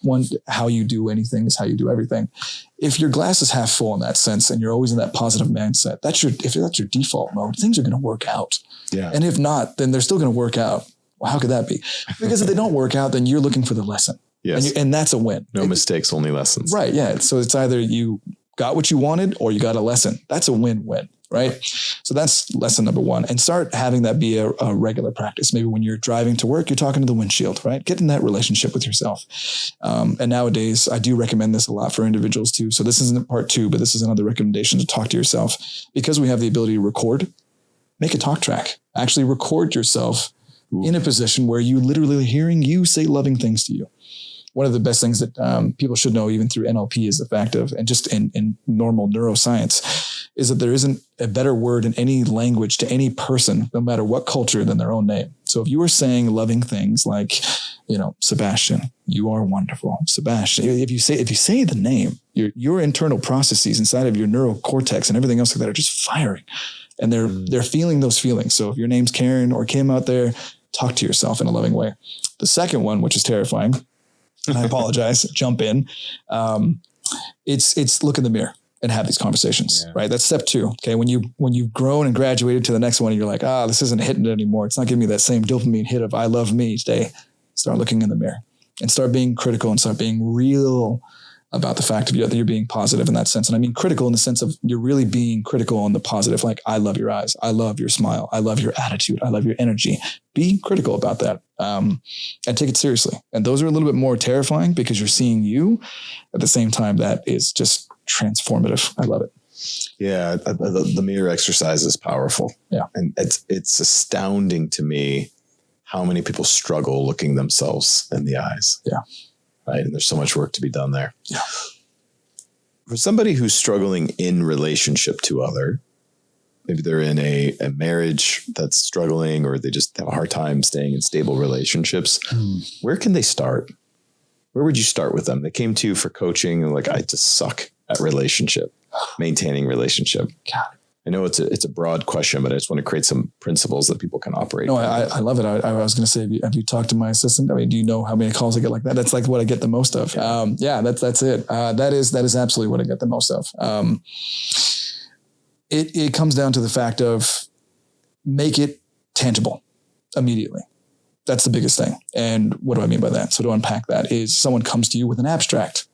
Speaker 2: one, how you do anything is how you do everything. If your glass is half full in that sense, and you're always in that positive mindset, if that's your default mode, things are going to work out. Yeah. And if not, then they're still going to work out. Well, how could that be? Because if they don't work out, then you're looking for the lesson.
Speaker 1: Yes.
Speaker 2: And that's a win.
Speaker 1: No mistakes, only lessons.
Speaker 2: Right. Yeah. So it's either you got what you wanted or you got a lesson. That's a win-win. Right. So that's lesson number one, and start having that be a regular practice. Maybe when you're driving to work, you're talking to the windshield, right? Get in that relationship with yourself. And nowadays I do recommend this a lot for individuals too. So this isn't part two, but this is another recommendation to talk to yourself, because we have the ability to record, make a talk track, actually record yourself in a position where you literally hearing you say loving things to you. One of the best things that people should know, even through NLP, is the fact of, and just in normal neuroscience, is that there isn't a better word in any language to any person, no matter what culture, than their own name. So if you are saying loving things like, Sebastian, you are wonderful, Sebastian. If you say the name, your internal processes inside of your neural cortex and everything else like that are just firing. and they're feeling those feelings. So if your name's Karen or Kim out there, talk to yourself in a loving way. The second one, which is terrifying, and I apologize, jump in. It's look in the mirror and have these conversations, right? That's step 2. Okay. When you've grown and graduated to the next one, and you're like, this isn't hitting it anymore. It's not giving me that same dopamine hit of I love me today. Start looking in the mirror and start being critical and start being real about the fact that you're being positive in that sense. And I mean critical in the sense of you're really being critical on the positive. Like, I love your eyes. I love your smile. I love your attitude. I love your energy. Be critical about that and take it seriously. And those are a little bit more terrifying because you're seeing you at the same time. That is just transformative. I love it.
Speaker 1: Yeah. The mirror exercise is powerful.
Speaker 2: Yeah.
Speaker 1: And it's astounding to me how many people struggle looking themselves in the eyes.
Speaker 2: Yeah.
Speaker 1: Right. And there's so much work to be done there.
Speaker 2: Yeah.
Speaker 1: For somebody who's struggling in relationship to other, maybe they're in a marriage that's struggling, or they just have a hard time staying in stable relationships. Where can they start? Where would you start with them? They came to you for coaching and like, I just suck at maintaining relationship.
Speaker 2: God.
Speaker 1: I know it's a broad question, but I just want to create some principles that people can operate.
Speaker 2: No, I love it. I was going to say, have you talked to my assistant? I mean, do you know how many calls I get like that? That's like what I get the most of. Yeah, that's it. That is absolutely what I get the most of. It comes down to the fact of make it tangible immediately. That's the biggest thing. And what do I mean by that? So to unpack that is someone comes to you with an abstract.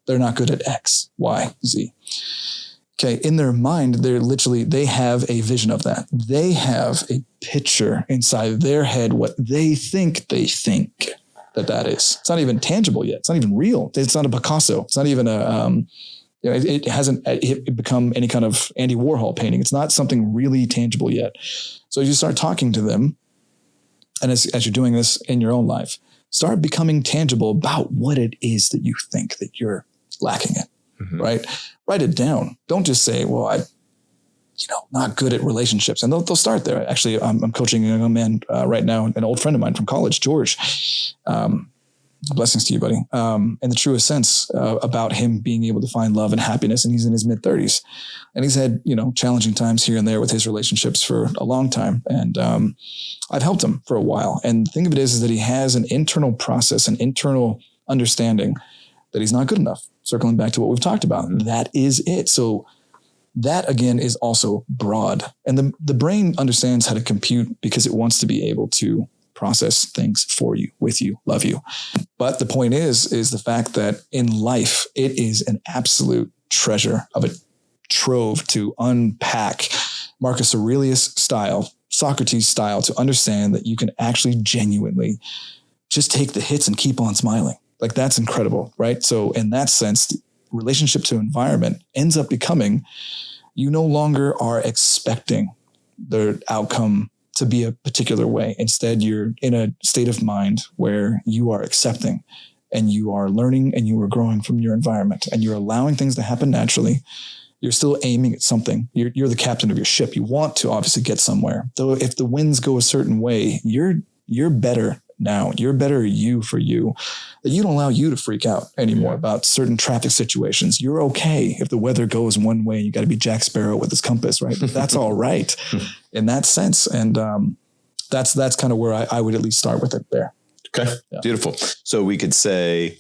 Speaker 2: They're not good at X, Y, Z. Okay. In their mind, they have a vision of that. They have a picture inside their head, what they think that is. It's not even tangible yet. It's not even real. It's not a Picasso. It's not even it hasn't become any kind of Andy Warhol painting. It's not something really tangible yet. So you start talking to them. And as you're doing this in your own life, start becoming tangible about what it is that you think that you're lacking in, right? Write it down. Don't just say, well, I'm not good at relationships. And they'll start there. Actually, I'm coaching a young man right now, an old friend of mine from college, George. Blessings to you, buddy. In the truest sense about him being able to find love and happiness. And he's in his mid-30s. And he's had, challenging times here and there with his relationships for a long time. And I've helped him for a while. And the thing of it is that he has an internal process, an internal understanding that he's not good enough. Circling back to what we've talked about. That is it. So that again is also broad. And the brain understands how to compute because it wants to be able to process things for you, with you, love you. But the point is the fact that in life, it is an absolute treasure of a trove to unpack Marcus Aurelius style, Socrates style, to understand that you can actually genuinely just take the hits and keep on smiling. Like that's incredible, right? So in that sense, relationship to environment ends up becoming, you no longer are expecting the outcome to be a particular way. Instead, you're in a state of mind where you are accepting and you are learning and you are growing from your environment and you're allowing things to happen naturally. You're still aiming at something. You're the captain of your ship. You want to obviously get somewhere. Though if the winds go a certain way, you're better now. You're better you for you. That you don't allow you to freak out anymore about certain traffic situations. You're okay if the weather goes one way. You got to be Jack Sparrow with his compass, right? That's all right in that sense. And that's kind of where I would at least start with it there.
Speaker 1: Okay, beautiful. So we could say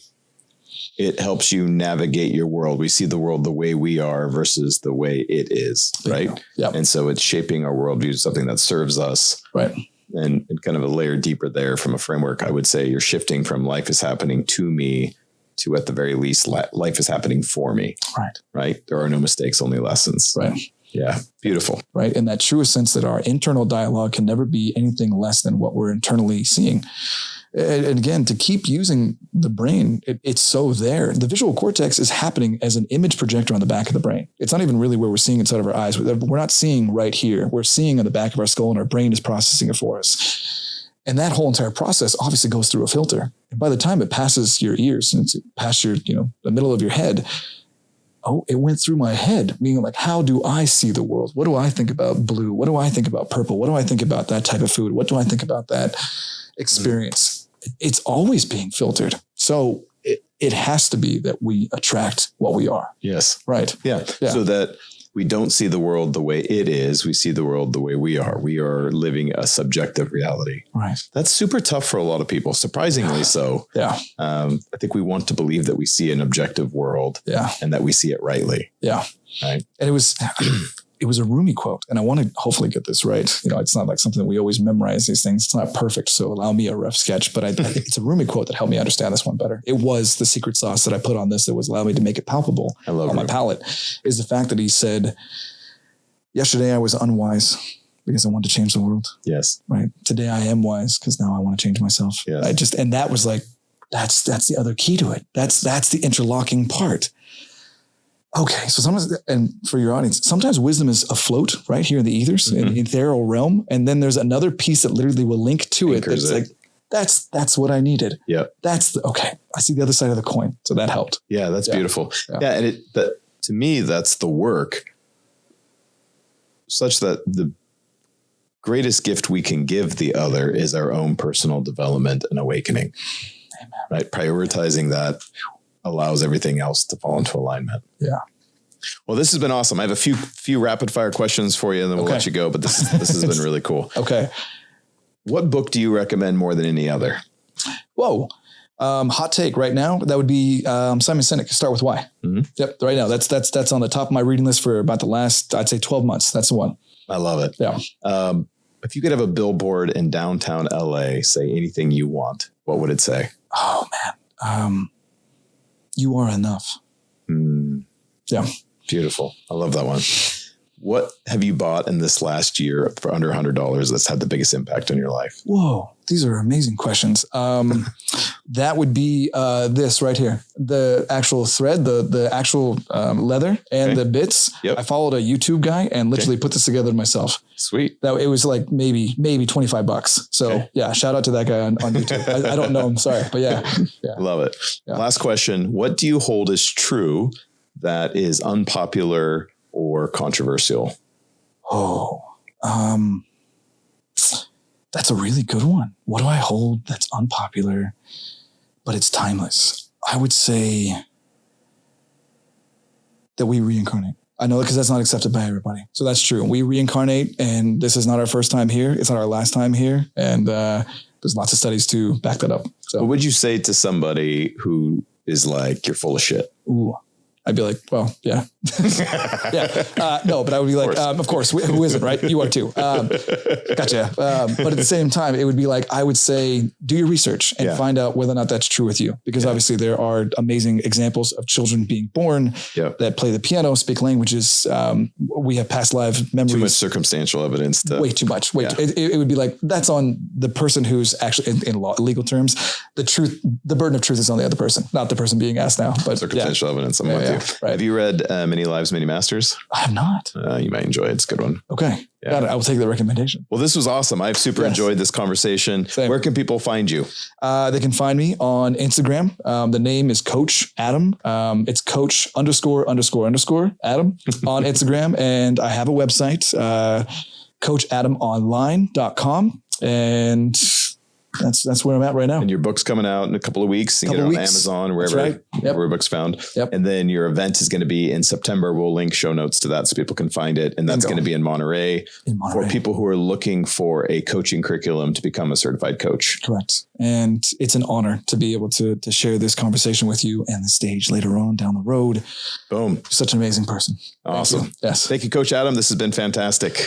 Speaker 1: it helps you navigate your world. We see the world the way we are versus the way it is, right?
Speaker 2: Yeah.
Speaker 1: And so it's shaping our worldview to something that serves us.
Speaker 2: Right.
Speaker 1: And kind of a layer deeper there from a framework, I would say you're shifting from life is happening to me to at the very least, life is happening for me.
Speaker 2: Right.
Speaker 1: Right. There are no mistakes, only lessons.
Speaker 2: Right.
Speaker 1: Yeah. Beautiful.
Speaker 2: Right. In that truest sense that our internal dialogue can never be anything less than what we're internally seeing. And again, to keep using the brain, it's so there. The visual cortex is happening as an image projector on the back of the brain. It's not even really where we're seeing inside of our eyes. We're not seeing right here. We're seeing on the back of our skull and our brain is processing it for us. And that whole entire process obviously goes through a filter. And by the time it passes your ears and it's past your, the middle of your head, it went through my head, meaning like, how do I see the world? What do I think about blue? What do I think about purple? What do I think about that type of food? What do I think about that experience? It's always being filtered. So it has to be that we attract what we are.
Speaker 1: Yes.
Speaker 2: Right.
Speaker 1: Yeah. So that we don't see the world the way it is. We see the world the way we are. We are living a subjective reality.
Speaker 2: Right.
Speaker 1: That's super tough for a lot of people, surprisingly so.
Speaker 2: Yeah.
Speaker 1: I think we want to believe that we see an objective world and that we see it rightly.
Speaker 2: Yeah.
Speaker 1: Right.
Speaker 2: And it was a Rumi quote, and I want to hopefully get this right. It's not like something that we always memorize these things. It's not perfect, so allow me a rough sketch, but I think it's a Rumi quote that helped me understand this one better. It was the secret sauce that I put on this that was allowed me to make it palpable on my palate, is the fact that he said, yesterday I was unwise because I wanted to change the world.
Speaker 1: Yes.
Speaker 2: Right. Today I am wise because now I want to change myself.
Speaker 1: Yes.
Speaker 2: And that was like, that's the other key to it. That's the interlocking part. Okay, so sometimes, and for your audience, sometimes wisdom is afloat right here in the ethers, in ethereal realm, and then there's another piece that literally will link to it. That's like, that's what I needed.
Speaker 1: Yeah,
Speaker 2: okay. I see the other side of the coin, so that helped.
Speaker 3: Yeah, that's beautiful.
Speaker 1: Yeah, and to me, that's the work, such that the greatest gift we can give the other is our own personal development and awakening.
Speaker 2: Amen.
Speaker 1: Right, prioritizing that allows everything else to fall into alignment.
Speaker 2: Yeah.
Speaker 1: Well, this has been awesome. I have a few rapid fire questions for you and then we'll let you go, but this has been really cool.
Speaker 2: Okay.
Speaker 1: What book do you recommend more than any other?
Speaker 2: Whoa. Hot take right now. That would be Simon Sinek, Start With Why.
Speaker 1: Mm-hmm.
Speaker 2: Yep. Right now. That's on the top of my reading list for about the last, I'd say 12 months. That's the one.
Speaker 1: I love it.
Speaker 2: Yeah.
Speaker 1: If you could have a billboard in downtown LA, say anything you want, what would it say?
Speaker 2: Oh man. You are enough. Yeah.
Speaker 1: Beautiful. I love that one. What have you bought in this last year for under $100 that's had the biggest impact on your life?
Speaker 2: Whoa. These are amazing questions. That would be this right here. The actual thread, the actual leather and the bits. Yep. I followed a YouTube guy and literally put this together myself.
Speaker 1: Sweet.
Speaker 2: That it was like maybe $25. So yeah, shout out to that guy on YouTube. I don't know him. Sorry, but yeah.
Speaker 1: Love it. Yeah. Last question. What do you hold as true that is unpopular or controversial?
Speaker 2: That's a really good one. What do I hold that's unpopular, but it's timeless? I would say that we reincarnate. I know because that's not accepted by everybody. So that's true. We reincarnate, and this is not our first time here. It's not our last time here. And there's lots of studies to back that up. So
Speaker 1: what would you say to somebody who is like, you're full of shit?
Speaker 2: Ooh. I'd be like, well, yeah. No, but I would be like, of course, who isn't, right? You are too. Gotcha. But at the same time, it would be like, I would say, do your research and find out whether or not that's true with you. Because obviously there are amazing examples of children being born that play the piano, speak languages. We have past life memories.
Speaker 1: Too much circumstantial evidence.
Speaker 2: Way too much. It would be like, that's on the person who's actually in legal terms, the burden of truth is on the other person, not the person being asked now. But
Speaker 1: circumstantial evidence. I'm with you. Right. Have you read Many Lives, Many Masters?
Speaker 2: I have not.
Speaker 1: You might enjoy it. It's a good one.
Speaker 2: Okay. Yeah. Got it. I will take the recommendation.
Speaker 1: Well, this was awesome. I've super enjoyed this conversation.
Speaker 2: Same. Where
Speaker 1: can people find you?
Speaker 2: They can find me on Instagram. The name is Coach Adam. It's Coach ___ Adam on Instagram. And I have a website, coachadamonline.com. And that's where I'm at right now.
Speaker 1: And your book's coming out in a couple of weeks. You can get it on Amazon, wherever your book's found.
Speaker 2: Yep.
Speaker 1: And then your event is going to be in September. We'll link show notes to that so people can find it. And that's going to be in Monterey for people who are looking for a coaching curriculum to become a certified coach.
Speaker 2: Correct. And it's an honor to be able to share this conversation with you and the stage later on down the road.
Speaker 1: Boom.
Speaker 2: Such an amazing person.
Speaker 1: Awesome.
Speaker 2: Yes.
Speaker 1: Thank you, Coach Adam. This has been fantastic.